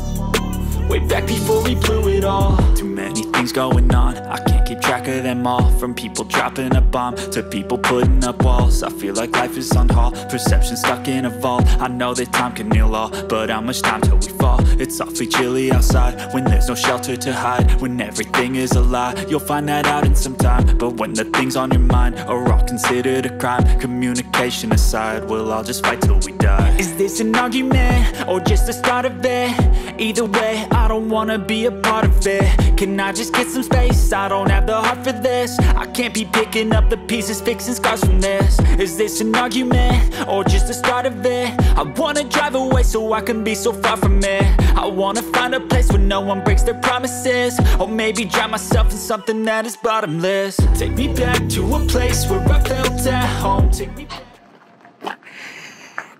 Way back before we blew it all. Too many things going on, I can't keep track of them all. From people dropping a bomb to people putting up walls. I feel like life is on hold, perception stuck in a vault. I know that time can heal all, but how much time till we fall? It's awfully chilly outside, when there's no shelter to hide. When everything is a lie, you'll find that out in some time. But when the things on your mind are all considered a crime, communication aside, we'll all just fight till we die. Is this an argument, or just the start of it? Either way, I don't wanna be a part of it. Can I just get some space? I don't have the heart for this. I can't be picking up the pieces, fixing scars from this. Is this an argument, or just the start of it? I wanna drive away so I can be so far from it. I wanna find a place where no one breaks their promises. Or maybe drown myself in something that is bottomless. Take me back to a place where I felt at home. Take me back.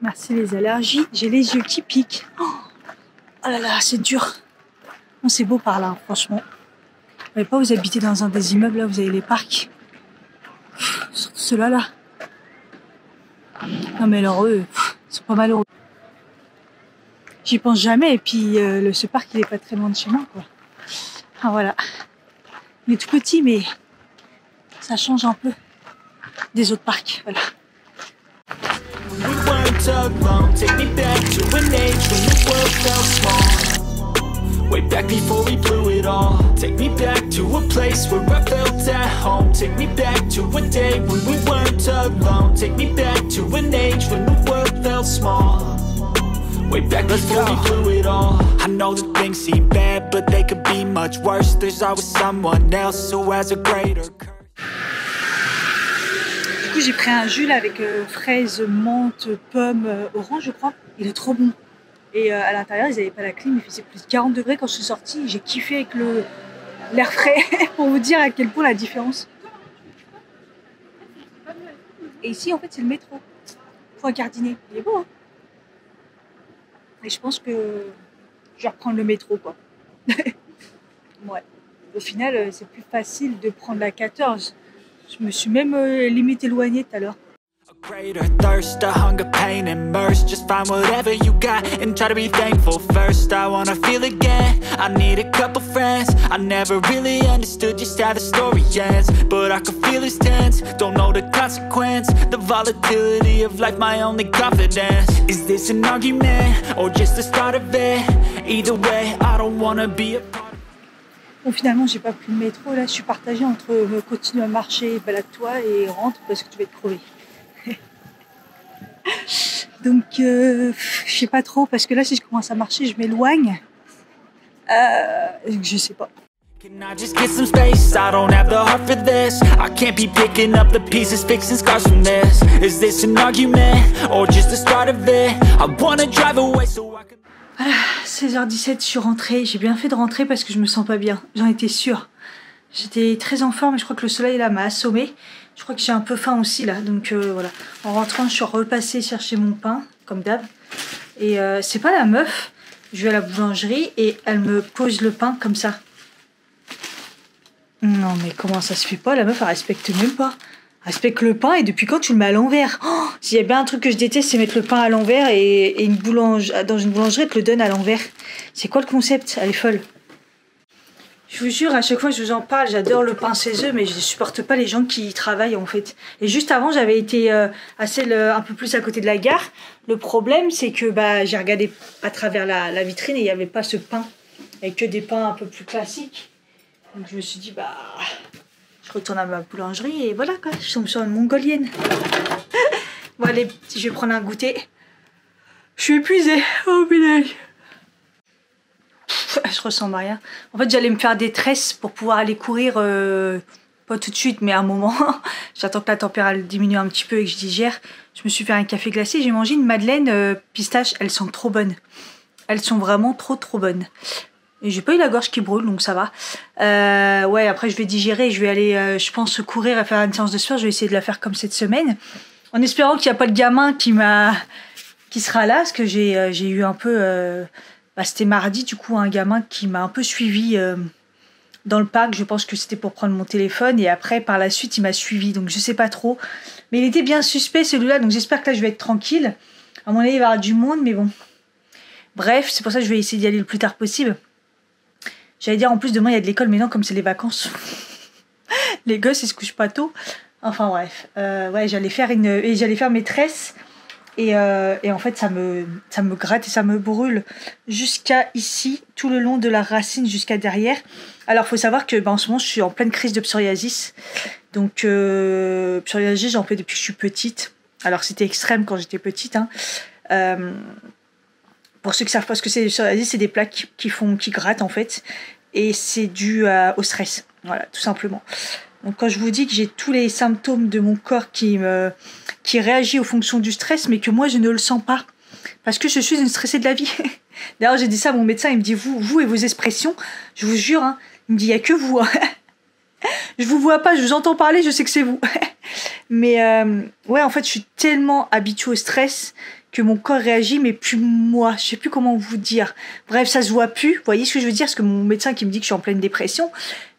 Merci les allergies, j'ai les yeux qui piquent. Oh là là, c'est dur. Non, c'est beau par là, franchement. Vous savez pas, vous habitez dans un des immeubles, là, vous avez les parcs. Surtout ceux-là, là. Non mais alors eux, ils sont pas malheureux. J'y pense jamais, et puis ce parc, il est pas très loin de chez moi, quoi. Ah voilà. Il est tout petit, mais ça change un peu des autres parcs, voilà. We weren't alone. Take me back to an age when the world felt small. Way back before we blew it all. Take me back to a place where I felt at home. Take me back to a day when we weren't alone. Take me back to an age when the world felt small. Way back before we blew it all. I know that things seem bad, but they could be much worse. There's always someone else who has a greater curse. Du coup, j'ai pris un jus là avec fraises, menthe, pommes, orange, je crois. Il est trop bon. Et à l'intérieur, ils n'avaient pas la clim. Il faisait plus de 40 degrés quand je suis sortie. J'ai kiffé avec l'air frais pour vous dire à quel point la différence. Et ici, en fait, c'est le métro. Point Gardiner. Il est beau, hein. Et je pense que je vais reprendre le métro, quoi. Ouais. Au final, c'est plus facile de prendre la 14. Je me suis même limite éloignée tout à l'heure. A greater thirst, a hunger, pain, and mercy. Just find whatever you got and try to be thankful first. I wanna feel again, I need a couple friends. I never really understood just how the story ends, but I can feel it's tense, don't know the consequence. The volatility of life, my only confidence. Is this an argument, or just the start of it? Either way, I don't wanna be a part. Bon, finalement, j'ai pas pris le métro. Là, je suis partagée entre continuer à marcher, balade-toi et rentre parce que tu vas te crever. Donc, je sais pas trop parce que là, si je commence à marcher, je m'éloigne. Je sais pas. Can I just get some space? I don't have the heart for this. I can't be picking up the pieces, fixing scars from this. Is this an argument, or just the start of it? I wanna drive away so I can... Voilà, 16h17, je suis rentrée. J'ai bien fait de rentrer parce que je me sens pas bien. J'en étais sûre. J'étais très en forme, mais je crois que le soleil là m'a assommée. Je crois que j'ai un peu faim aussi là. Donc voilà. En rentrant, je suis repassée chercher mon pain, comme d'hab. Et c'est pas la meuf. Je vais à la boulangerie et elle me pose le pain comme ça. Non mais comment ça se fait pas? La meuf elle respecte même pas. Elle respecte le pain et depuis quand tu le mets à l'envers? Oh, s'il y a bien un truc que je déteste, c'est mettre le pain à l'envers et dans une boulangerie, elle te le donne à l'envers. C'est quoi le concept? Elle est folle. Je vous jure, à chaque fois que je vous en parle, j'adore le pain 16 œufs, mais je ne supporte pas les gens qui y travaillent en fait. Et juste avant, j'avais été à celle un peu plus à côté de la gare. Le problème, c'est que j'ai regardé à travers la vitrine et il n'y avait pas ce pain. Il n'y avait que des pains un peu plus classiques. Donc je me suis dit, je retourne à ma boulangerie et voilà quoi, je tombe sur une mongolienne. Bon allez, je vais prendre un goûter. Je suis épuisée. Oh punaise. Je ressemble à rien. En fait, j'allais me faire des tresses pour pouvoir aller courir, pas tout de suite, mais à un moment. J'attends que la température diminue un petit peu et que je digère. Je me suis fait un café glacé. J'ai mangé une madeleine pistache. Elles sont trop bonnes. Elles sont vraiment trop bonnes. Et j'ai pas eu la gorge qui brûle, donc ça va. Ouais, après je vais digérer. Je vais aller, je pense, courir et faire une séance de sport. Je vais essayer de la faire comme cette semaine. En espérant qu'il n'y a pas le gamin qui sera là. Parce que j'ai eu un peu... c'était mardi, du coup, un gamin qui m'a un peu suivi dans le parc. Je pense que c'était pour prendre mon téléphone. Et après, par la suite, il m'a suivi. Donc, je sais pas trop. Mais il était bien suspect, celui-là. Donc, j'espère que là, je vais être tranquille. À mon avis, il va y avoir du monde, mais bon. Bref, c'est pour ça que je vais essayer d'y aller le plus tard possible. J'allais dire, en plus, demain, il y a de l'école. Mais non, comme c'est les vacances. Les gosses, ils se couchent pas tôt. Enfin, bref. Ouais, j'allais faire mes tresses. Et en fait, ça me gratte et ça me brûle jusqu'à ici, tout le long de la racine jusqu'à derrière. Alors, il faut savoir que en ce moment, je suis en pleine crise de psoriasis. Donc, psoriasis, j'en fais depuis que je suis petite. Alors, c'était extrême quand j'étais petite. Hein. Pour ceux qui savent pas ce que c'est le psoriasis, c'est des plaques qui grattent en fait. Et c'est dû au stress. Voilà, tout simplement. Donc quand je vous dis que j'ai tous les symptômes de mon corps qui réagit aux fonctions du stress, mais que moi je ne le sens pas, parce que je suis une stressée de la vie. D'ailleurs j'ai dit ça à mon médecin, il me dit vous et vos expressions, je vous jure, hein, il me dit il y a que vous. Hein. Je vous vois pas, je vous entends parler, je sais que c'est vous. Mais ouais, en fait je suis tellement habituée au stress que mon corps réagit, mais plus moi, je sais plus comment vous dire. Bref, ça se voit plus, vous voyez ce que je veux dire, parce que mon médecin qui me dit que je suis en pleine dépression,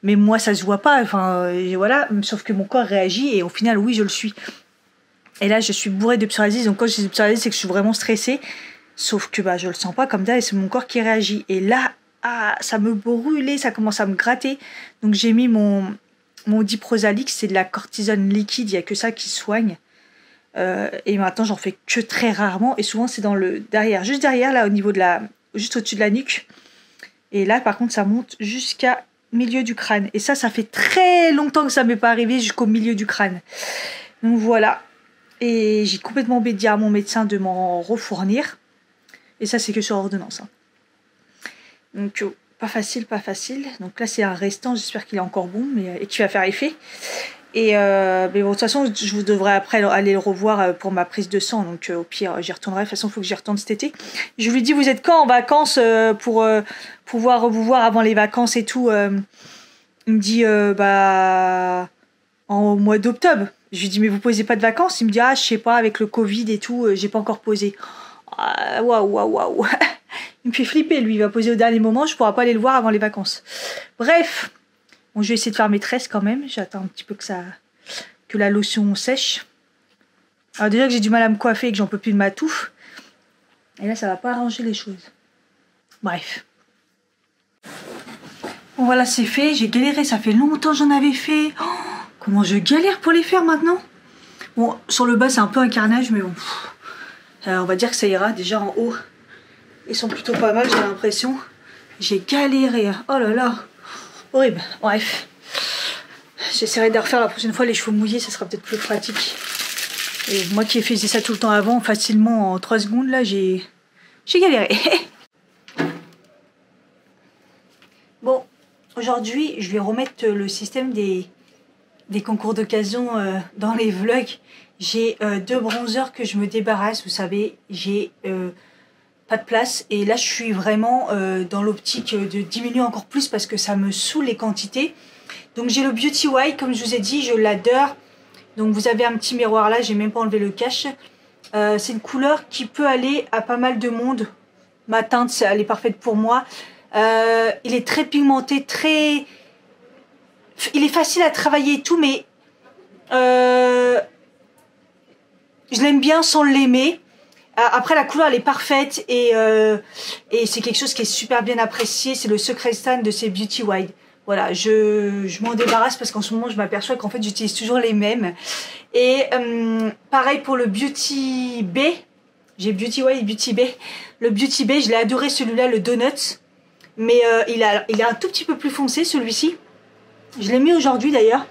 mais moi ça se voit pas, enfin voilà, sauf que mon corps réagit et au final oui je le suis. Et là je suis bourrée de psoriasis, donc quand je dis psoriasis c'est que je suis vraiment stressée, sauf que je le sens pas comme ça et c'est mon corps qui réagit. Et là, ça me brûlait, ça commence à me gratter, donc j'ai mis mon Diprozalix, c'est de la cortisone liquide, il y a que ça qui soigne. Et maintenant j'en fais que très rarement et souvent c'est dans le derrière, juste derrière là au niveau juste au-dessus de la nuque. Et là par contre ça monte jusqu'à milieu du crâne et ça fait très longtemps que ça m'est pas arrivé jusqu'au milieu du crâne. Donc voilà, et j'ai complètement oublié de dire à mon médecin de m'en refournir et ça c'est que sur ordonnance. Hein. Donc pas facile. Donc là c'est un restant, j'espère qu'il est encore bon et qu'il va faire effet. Et mais bon, de toute façon, je vous devrais après aller le revoir pour ma prise de sang. Donc au pire, j'y retournerai. De toute façon, il faut que j'y retourne cet été. Je lui dis, vous êtes quand en vacances pour pouvoir vous voir avant les vacances et tout. Il me dit, en mois d'octobre. Je lui dis, mais vous posez pas de vacances? Il me dit, je sais pas, avec le Covid et tout, j'ai pas encore posé. Waouh. Il me fait flipper, lui. Il va poser au dernier moment. Je pourrai pas aller le voir avant les vacances. Bref. Bon, je vais essayer de faire mes tresses quand même. J'attends un petit peu que la lotion sèche. Alors déjà que j'ai du mal à me coiffer et que j'en peux plus de ma touffe. Et là, ça va pas arranger les choses. Bref. Bon, voilà, c'est fait. J'ai galéré. Ça fait longtemps que j'en avais fait. Oh, comment je galère pour les faire maintenant. Bon, sur le bas, c'est un peu un carnage, mais bon. On va dire que ça ira. Déjà en haut, ils sont plutôt pas mal, j'ai l'impression. J'ai galéré. Oh là là. Horrible, bref. J'essaierai de refaire la prochaine fois les cheveux mouillés, ça sera peut-être plus pratique. Et moi qui faisais ça tout le temps avant, facilement en 3 secondes, là j'ai galéré. Bon, aujourd'hui je vais remettre le système des concours d'occasion dans les vlogs. J'ai 2 bronzers que je me débarrasse, vous savez, j'ai pas de place et là je suis vraiment dans l'optique de diminuer encore plus parce que ça me saoule les quantités. Donc j'ai le Beauty White, comme je vous ai dit, je l'adore. Donc vous avez un petit miroir là, j'ai même pas enlevé le cache. C'est une couleur qui peut aller à pas mal de monde. Ma teinte, elle est parfaite pour moi. Il est très pigmenté, il est facile à travailler et tout, mais je l'aime bien sans l'aimer. Après la couleur elle est parfaite et c'est quelque chose qui est super bien apprécié, c'est le secret stand de ces Beauty White. Voilà, je m'en débarrasse parce qu'en ce moment je m'aperçois qu'en fait j'utilise toujours les mêmes. Et pareil pour le Beauty Bay, j'ai Beauty White et Beauty Bay. Le Beauty Bay je l'ai adoré celui-là, le Donut, mais il est un tout petit peu plus foncé celui-ci. Je l'ai mis aujourd'hui d'ailleurs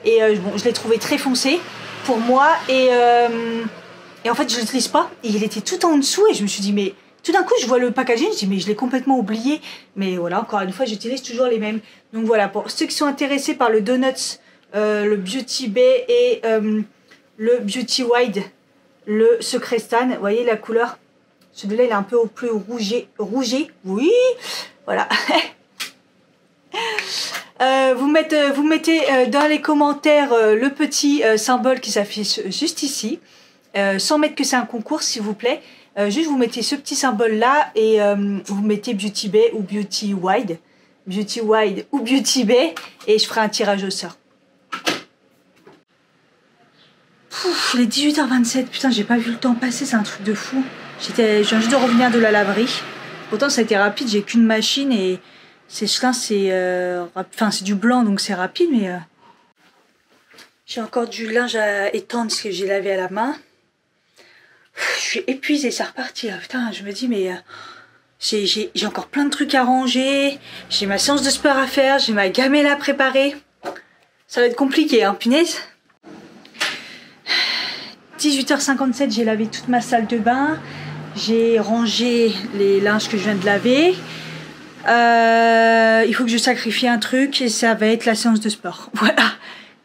et bon, je l'ai trouvé très foncé pour moi et Et en fait, je l'utilise pas. Et il était tout en dessous et je me suis dit, mais tout d'un coup, je vois le packaging, je dis, mais je l'ai complètement oublié. Mais voilà, encore une fois, j'utilise toujours les mêmes. Donc voilà, pour ceux qui sont intéressés par le Donuts, le Beauty Bay et le Beauty Wide, le Secret Stan, vous voyez la couleur? Celui-là, il est un peu au plus rouge, oui, voilà. Vous mettez dans les commentaires le petit symbole qui s'affiche juste ici, sans mettre que c'est un concours, s'il vous plaît. Juste, vous mettez ce petit symbole-là et vous mettez Beauty Bay ou Beauty Wide ou Beauty Bay, et je ferai un tirage au sort. Pouf, les 18h27, putain, j'ai pas vu le temps passer, c'est un truc de fou. Je viens juste de revenir de la laverie. Pourtant, ça a été rapide, j'ai qu'une machine et sèche-linge, c'est du blanc, donc c'est rapide, mais j'ai encore du linge à étendre parce que j'ai lavé à la main. Je suis épuisée, c'est reparti là. Putain, je me dis, mais j'ai encore plein de trucs à ranger, j'ai ma séance de sport à faire, j'ai ma gamelle à préparer. Ça va être compliqué, hein, punaise. 18h57, j'ai lavé toute ma salle de bain. J'ai rangé les linges que je viens de laver. Il faut que je sacrifie un truc et ça va être la séance de sport. Voilà.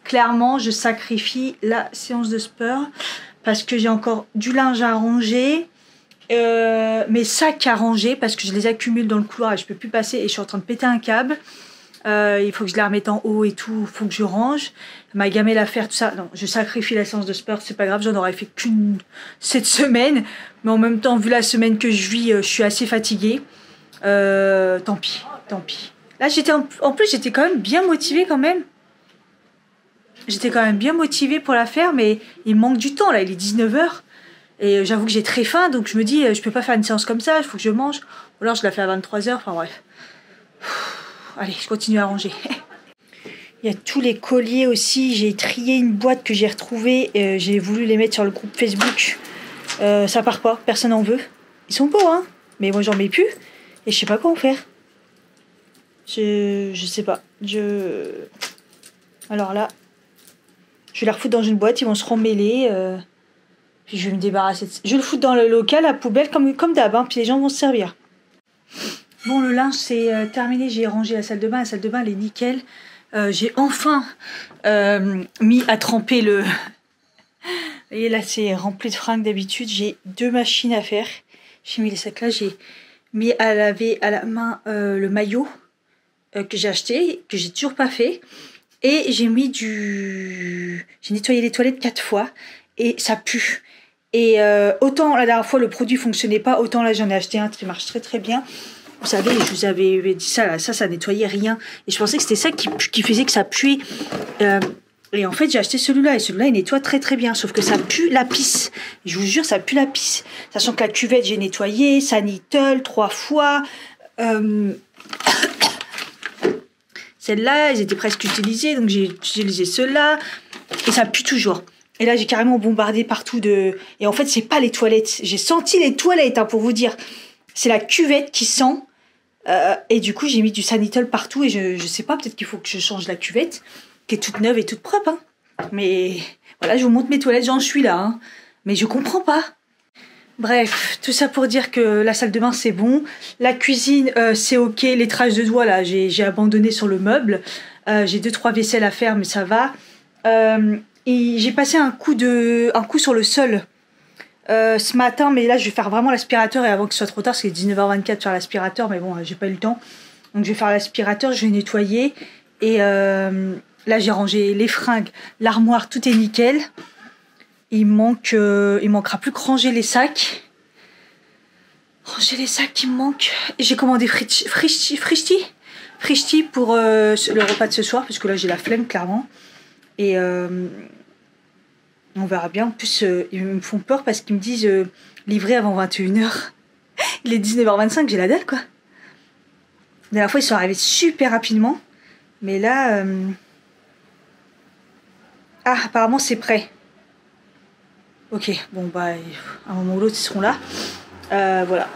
Clairement, je sacrifie la séance de sport parce que j'ai encore du linge à ranger. Mes sacs à ranger parce que je les accumule dans le couloir et je peux plus passer et je suis en train de péter un câble. Il faut que je les remette en haut et tout, il faut que je range. Ma gamelle à faire, tout ça. Non, je sacrifie la séance de sport, c'est pas grave, j'en aurais fait qu'une cette semaine. Mais en même temps, vu la semaine que je vis, je suis assez fatiguée. Tant pis, tant pis. Là, en plus, j'étais quand même bien motivée quand même. J'étais quand même bien motivée pour la faire, mais il me manque du temps, là, il est 19h. Et j'avoue que j'ai très faim, donc je me dis, je peux pas faire une séance comme ça, il faut que je mange. Ou alors je la fais à 23h, enfin bref. Allez, je continue à ranger. Il y a tous les colliers aussi. J'ai trié une boîte que j'ai retrouvée. J'ai voulu les mettre sur le groupe Facebook. Ça part pas, personne n'en veut. Ils sont beaux, hein. Mais moi, j'en mets plus. Et je sais pas quoi en faire. Je sais pas. Alors là, je vais les refoutre dans une boîte. Ils vont se remêler. Puis je vais me débarrasser. Je vais le foutre dans le local, à la poubelle, comme d'hab. Hein, puis les gens vont se servir. Bon, le linge, c'est terminé. J'ai rangé la salle de bain. La salle de bain, elle est nickel. J'ai enfin mis à tremper le... Vous voyez, là, c'est rempli de fringues d'habitude. J'ai 2 machines à faire. J'ai mis les sacs là. J'ai mis à laver à la main le maillot que j'ai acheté, que j'ai toujours pas fait. Et j'ai mis j'ai nettoyé les toilettes 4 fois. Et ça pue. Et autant la dernière fois, le produit fonctionnait pas, autant là, j'en ai acheté un qui marche très très bien. Vous savez, je vous avais dit ça, là, ça nettoyait rien. Et je pensais que c'était ça qui faisait que ça puait. Et en fait, j'ai acheté celui-là. Et celui-là, il nettoie très très bien. Sauf que ça pue la pisse. Je vous jure, ça pue la pisse. Sachant que la cuvette, j'ai nettoyé, Sanitol 3 fois. Celle-là, elles étaient presque utilisées. Donc j'ai utilisé ceux-là. Et ça pue toujours. Et là, j'ai carrément bombardé partout de... Et en fait, c'est pas les toilettes. J'ai senti les toilettes, hein, pour vous dire. C'est la cuvette qui sent. Et du coup, j'ai mis du Sanitol partout. Et je sais pas, peut-être qu'il faut que je change la cuvette, qui est toute neuve et toute propre. Hein. Mais voilà, je vous montre mes toilettes, j'en suis là. Hein. Mais je comprends pas. Bref, tout ça pour dire que la salle de bain, c'est bon. La cuisine, c'est ok. Les traces de doigts, là, j'ai abandonné sur le meuble. J'ai 2-3 vaisselles à faire, mais ça va. Et j'ai passé un coup sur le sol ce matin, mais là je vais faire vraiment l'aspirateur et avant que ce soit trop tard, parce qu'il est 19h24 faire l'aspirateur, mais bon, j'ai pas eu le temps. Donc je vais faire l'aspirateur, je vais nettoyer et là j'ai rangé les fringues, l'armoire, tout est nickel. Il manquera plus que ranger les sacs. Ranger les sacs qui me manquent. J'ai commandé Frischti pour le repas de ce soir, parce que là j'ai la flemme clairement. Et on verra bien. En plus, ils me font peur parce qu'ils me disent livrer avant 21h. Il est 19h25, j'ai la dalle, quoi. La dernière fois, ils sont arrivés super rapidement. Mais là... Ah, apparemment, c'est prêt. Ok, bon, bah, à un moment ou l'autre, ils seront là. Voilà.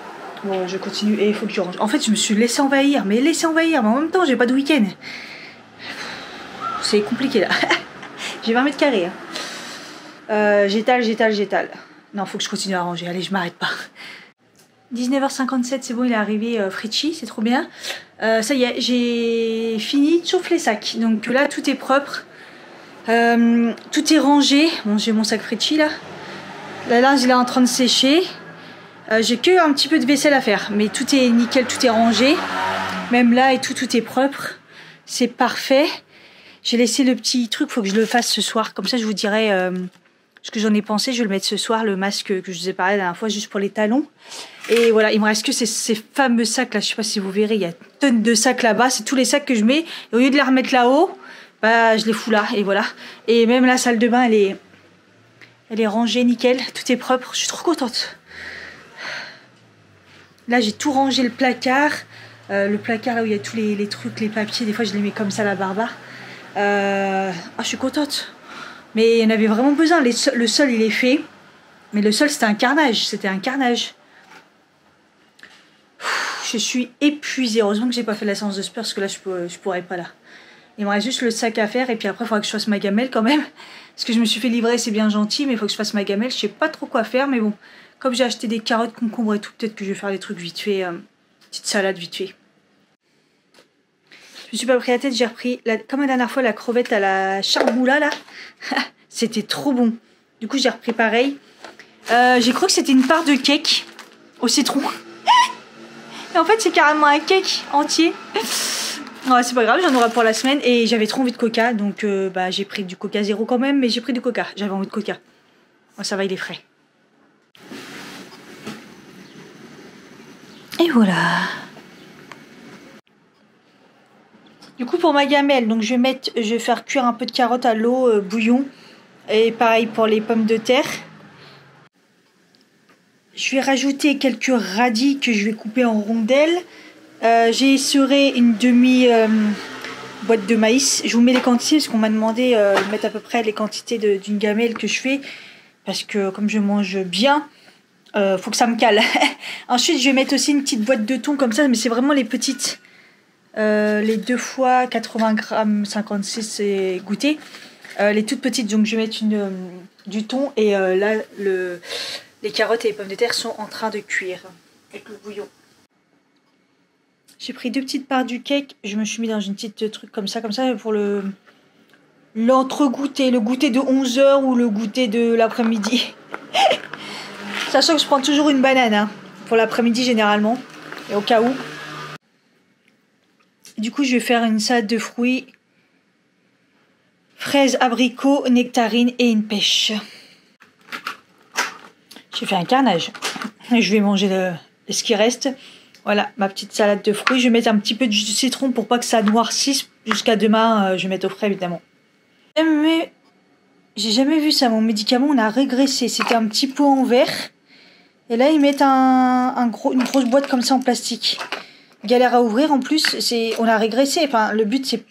Bon, je continue. Et il faut que je range. En fait, je me suis laissé envahir. Mais en même temps, j'ai pas de week-end. C'est compliqué, là. J'ai 20 mètres carrés. Hein. J'étale. Non, faut que je continue à ranger. Allez, je m'arrête pas. 19h57, c'est bon, il est arrivé Fritchie, c'est trop bien. Ça y est, j'ai fini, sauf les sacs. Donc là, tout est propre. Tout est rangé. Bon, j'ai mon sac Fritchie là. La linge, il est en train de sécher. J'ai que un petit peu de vaisselle à faire. Mais tout est nickel, tout est rangé. Même là et tout, tout est propre. C'est parfait. J'ai laissé le petit truc, faut que je le fasse ce soir. Comme ça, je vous dirai ce que j'en ai pensé. Je vais le mettre ce soir, le masque que je vous ai parlé la dernière fois, juste pour les talons. Et voilà, il me reste que ces fameux sacs là. Je sais pas si vous verrez, il y a tonnes de sacs là-bas. C'est tous les sacs que je mets. Et au lieu de les remettre là-haut, bah, je les fous là. Et voilà. Et même la salle de bain, elle est rangée, nickel. Tout est propre. Je suis trop contente. Là, j'ai tout rangé, le placard. Le placard là où il y a tous les trucs, les papiers. Des fois, je les mets comme ça, la barbare. Ah, je suis contente. Mais il y en avait vraiment besoin. Le sol, il est fait. Mais le sol, c'était un carnage. C'était un carnage. Je suis épuisée. Heureusement que j'ai pas fait la séance de sport parce que là, je pourrais pas là. Il me reste juste le sac à faire. Et puis après, il faudra que je fasse ma gamelle quand même. Parce que je me suis fait livrer, c'est bien gentil. Mais il faut que je fasse ma gamelle. Je sais pas trop quoi faire. Mais bon, comme j'ai acheté des carottes, concombres et tout, peut-être que je vais faire des trucs vite fait. Petite salade vite fait. Je me suis pas pris la tête, j'ai repris, comme la dernière fois, la crevette à la charboula, là. C'était trop bon. Du coup, j'ai repris pareil. J'ai cru que c'était une part de cake au citron. Et en fait, c'est carrément un cake entier. Ouais, c'est pas grave, j'en aurai pour la semaine. Et j'avais trop envie de coca, donc bah, j'ai pris du coca zéro quand même, mais j'ai pris du coca. J'avais envie de coca. Oh, ça va, il est frais. Et voilà. Du coup pour ma gamelle, donc je vais faire cuire un peu de carottes à l'eau, bouillon. Et pareil pour les pommes de terre. Je vais rajouter quelques radis que je vais couper en rondelles. J'ai essoré une demi boîte de maïs. Je vous mets les quantités parce qu'on m'a demandé de mettre à peu près les quantités d'une gamelle que je fais. Parce que comme je mange bien, faut que ça me cale. Ensuite je vais mettre aussi une petite boîte de thon comme ça, mais c'est vraiment les petites. Les 2 fois 80 grammes 56 c'est goûté. Les toutes petites, donc je vais mettre du thon et là les carottes et les pommes de terre sont en train de cuire avec le bouillon. J'ai pris 2 petites parts du cake, je me suis mis dans une petite truc comme ça pour l'entre-goûter, le goûter de 11h ou le goûter de l'après-midi. Sachant que je prends toujours une banane hein, pour l'après-midi généralement, et au cas où. Du coup, je vais faire une salade de fruits, fraises, abricots, nectarines et une pêche. J'ai fait un carnage. Je vais manger ce qui reste. Voilà, ma petite salade de fruits. Je vais mettre un petit peu de jus de citron pour pas que ça noircisse. Jusqu'à demain, je vais mettre au frais, évidemment. Mais j'ai jamais vu ça. Mon médicament, on a régressé. C'était un petit pot en verre. Et là, ils mettent une grosse boîte comme ça en plastique. Galère à ouvrir en plus, on a régressé. Enfin, le but c'est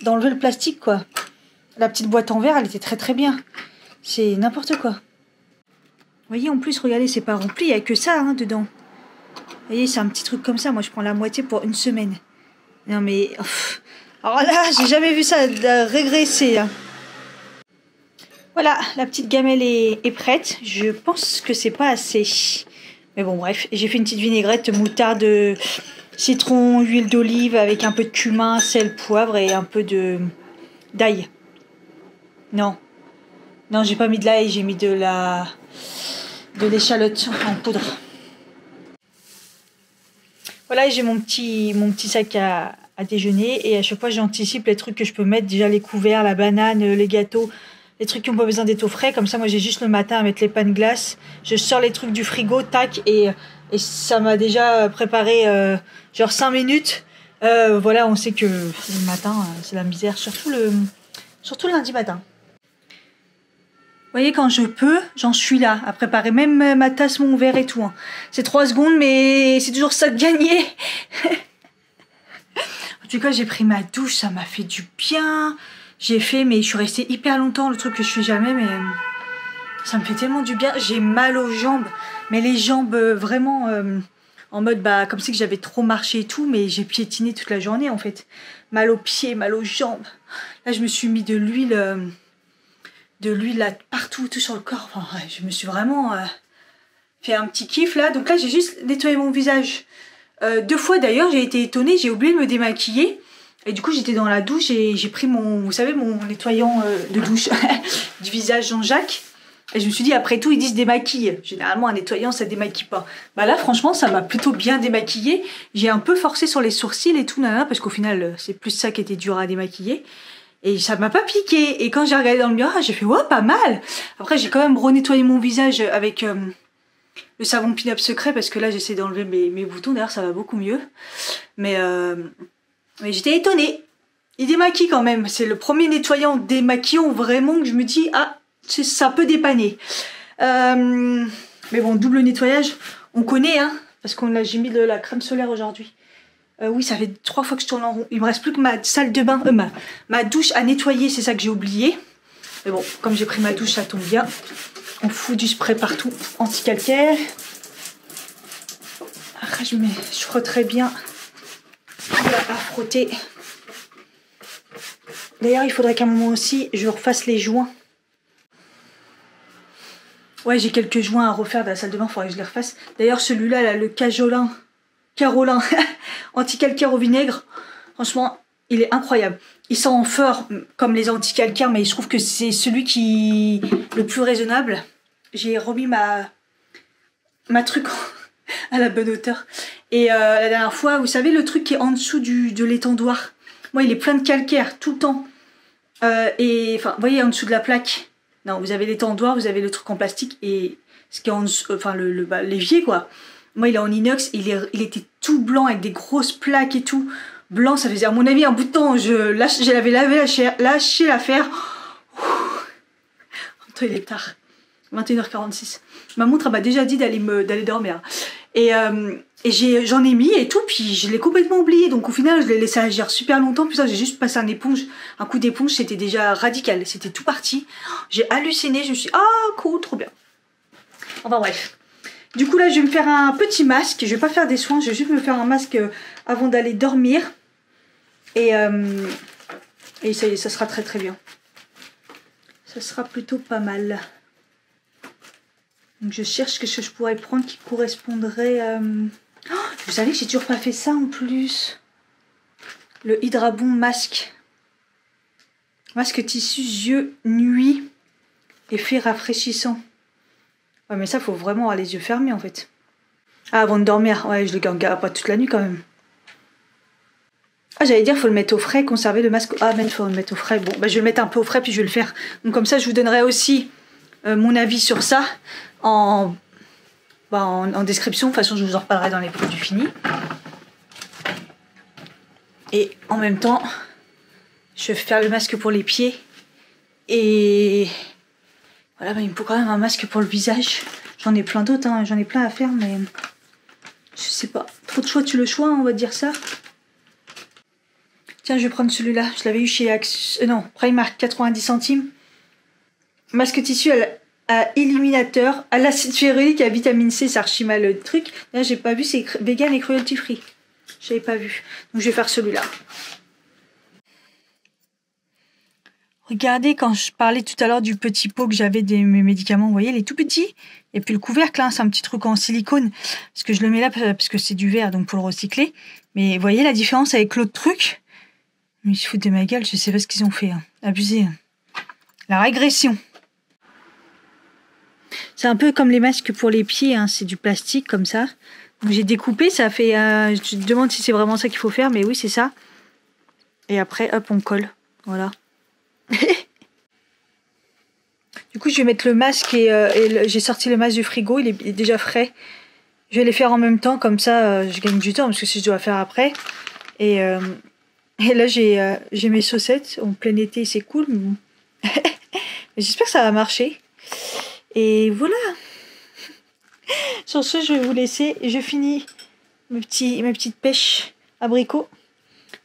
d'enlever le plastique quoi. La petite boîte en verre, elle était très très bien. C'est n'importe quoi. Vous voyez en plus, regardez, c'est pas rempli, il n'y a que ça hein, dedans. Vous voyez, c'est un petit truc comme ça. Moi, je prends la moitié pour une semaine. Non mais, alors là, j'ai jamais vu ça régresser. Hein. Voilà, la petite gamelle est prête. Je pense que c'est pas assez. Mais bon, bref, j'ai fait une petite vinaigrette, moutarde. Citron, huile d'olive avec un peu de cumin, sel, poivre et un peu d'ail. Non, j'ai pas mis de l'ail, j'ai mis de l'échalote en poudre. Voilà, j'ai mon petit sac à déjeuner et à chaque fois j'anticipe les trucs que je peux mettre, déjà les couverts, la banane, les gâteaux, les trucs qui n'ont pas besoin d'être au frais. Comme ça, moi j'ai juste le matin à mettre les pains de glace. Je sors les trucs du frigo, tac, et ça m'a déjà préparé genre 5 minutes. Voilà, on sait que le matin, c'est la misère, surtout le lundi matin. Vous voyez, quand je peux, j'en suis là, à préparer même ma tasse, mon verre et tout. Hein. C'est 3 secondes, mais c'est toujours ça de gagner. En tout cas, j'ai pris ma douche, ça m'a fait du bien. J'ai fait, mais je suis restée hyper longtemps, le truc que je fais jamais, mais ça me fait tellement du bien. J'ai mal aux jambes, mais les jambes vraiment en mode, bah, comme si que j'avais trop marché et tout, mais j'ai piétiné toute la journée en fait. Mal aux pieds, mal aux jambes. Là, je me suis mis de l'huile là partout, tout sur le corps. Enfin, ouais, je me suis vraiment fait un petit kiff là. Donc là, j'ai juste nettoyé mon visage 2 fois d'ailleurs. J'ai été étonnée, j'ai oublié de me démaquiller. Et du coup, j'étais dans la douche et j'ai pris mon, vous savez, mon nettoyant de douche du visage Jean-Jacques. Et je me suis dit, après tout, ils disent démaquille. Généralement, un nettoyant, ça démaquille pas. Bah là, franchement, ça m'a plutôt bien démaquillé. J'ai un peu forcé sur les sourcils et tout, parce qu'au final, c'est plus ça qui était dur à démaquiller. Et ça m'a pas piqué. Et quand j'ai regardé dans le miroir, j'ai fait, ouais, pas mal. Après, j'ai quand même renettoyé mon visage avec le savon Pin-Up Secret, parce que là, j'essaie d'enlever mes boutons. D'ailleurs, ça va beaucoup mieux. Mais j'étais étonnée. Il démaquille quand même. C'est le premier nettoyant démaquillant vraiment que je me dis, ah, ça peut dépanner. Mais bon, double nettoyage, on connaît, hein, parce qu'on j'ai mis de la crème solaire aujourd'hui. Oui, ça fait 3 fois que je tourne en rond. Il me reste plus que ma salle de bain, ma douche à nettoyer, c'est ça que j'ai oublié. Mais bon, comme j'ai pris ma douche, ça tombe bien. On fout du spray partout, anti-calcaire. Après, je frotterai bien. Voilà, à frotter. D'ailleurs, il faudrait qu'à un moment aussi, je refasse les joints. Ouais, j'ai quelques joints à refaire dans la salle de bain, il faudrait que je les refasse. D'ailleurs, celui-là, là, le Carolin anti-calcaire au vinaigre, franchement, il est incroyable. Il sent fort comme les anti-calcaires, mais je trouve que c'est celui qui le plus raisonnable. J'ai remis ma truc à la bonne hauteur. Et la dernière fois, vous savez, le truc qui est en dessous de l'étendoir, moi, il est plein de calcaire tout le temps. Et enfin, vous voyez, en dessous de la plaque. Non, vous avez l'étendoir, vous avez le truc en plastique et ce qui est en dessous, enfin l'évier quoi. Moi il est en inox, il était tout blanc avec des grosses plaques et tout. Blanc, ça faisait à mon avis un bout de temps. J'avais lâché l'affaire. Il est tard. 21h46. Ma montre m'a déjà dit d'aller dormir. Et j'en ai mis et tout, puis je l'ai complètement oublié. Donc au final, je l'ai laissé agir super longtemps. Puis ça, j'ai juste passé un coup d'éponge, c'était déjà radical. C'était tout parti. J'ai halluciné, je me suis dit, ah cool, trop bien. Enfin bref. Du coup là, je vais me faire un petit masque. Je vais pas faire des soins, je vais juste me faire un masque avant d'aller dormir. Et ça sera très très bien. Ça sera plutôt pas mal. Donc je cherche ce que je pourrais prendre qui correspondrait... Oh, vous savez que j'ai toujours pas fait ça en plus. Le Hydrabon masque. Masque tissu yeux nuit. Effet rafraîchissant. Ouais mais ça faut vraiment avoir les yeux fermés en fait. Ah avant de dormir. Ouais je le garde pas toute la nuit quand même. Ah j'allais dire faut le mettre au frais. Conserver le masque. Ah mais faut le mettre au frais. Bon bah je vais le mettre un peu au frais puis je vais le faire. Donc comme ça je vous donnerai aussi mon avis sur ça. En description, de toute façon je vous en reparlerai dans les produits finis. Et en même temps, je vais faire le masque pour les pieds. Et voilà, il me faut quand même un masque pour le visage. J'en ai plein d'autres, hein. J'en ai plein à faire, mais je sais pas. Trop de choix, tu le choix, on va dire ça. Tiens, je vais prendre celui-là. Je l'avais eu chez Primark, 90 centimes. Masque tissu à éliminateur, à l'acide férulique, à vitamine C, c'est archi mal le truc. Là, j'ai pas vu, c'est vegan et cruelty free. J'avais pas vu. Donc, je vais faire celui-là. Regardez, quand je parlais tout à l'heure du petit pot que j'avais de mes médicaments, vous voyez, il est tout petit. Et puis le couvercle, hein, c'est un petit truc en silicone. Parce que je le mets là, parce que c'est du verre, donc pour le recycler. Mais vous voyez la différence avec l'autre truc? Ils se foutent de ma gueule, je sais pas ce qu'ils ont fait. Hein. Abusé. Hein. La régression. C'est un peu comme les masques pour les pieds, hein, c'est du plastique comme ça. J'ai découpé, ça fait... je me demande si c'est vraiment ça qu'il faut faire, mais oui, c'est ça. Et après, hop, on colle. Voilà. Du coup, je vais mettre le masque et j'ai sorti le masque du frigo, il est déjà frais. Je vais les faire en même temps, comme ça, je gagne du temps, parce que si je dois faire après. Et là, j'ai mes chaussettes en plein été, c'est cool. Mais bon. J'espère que ça va marcher. Et voilà. Sur ce, je vais vous laisser. Je finis mes petites pêches abricots.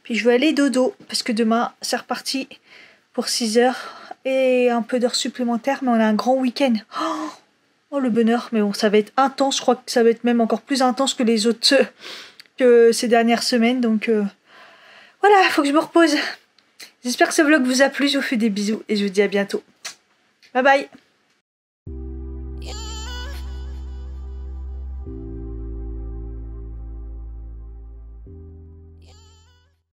Puis je vais aller dodo. Parce que demain, c'est reparti pour 6 heures. Et un peu d'heures supplémentaires. Mais on a un grand week-end. Oh, le bonheur. Mais bon, ça va être intense. Je crois que ça va être même encore plus intense que les autres. Que ces dernières semaines. Donc voilà, il faut que je me repose. J'espère que ce vlog vous a plu. Je vous fais des bisous. Et je vous dis à bientôt. Bye bye.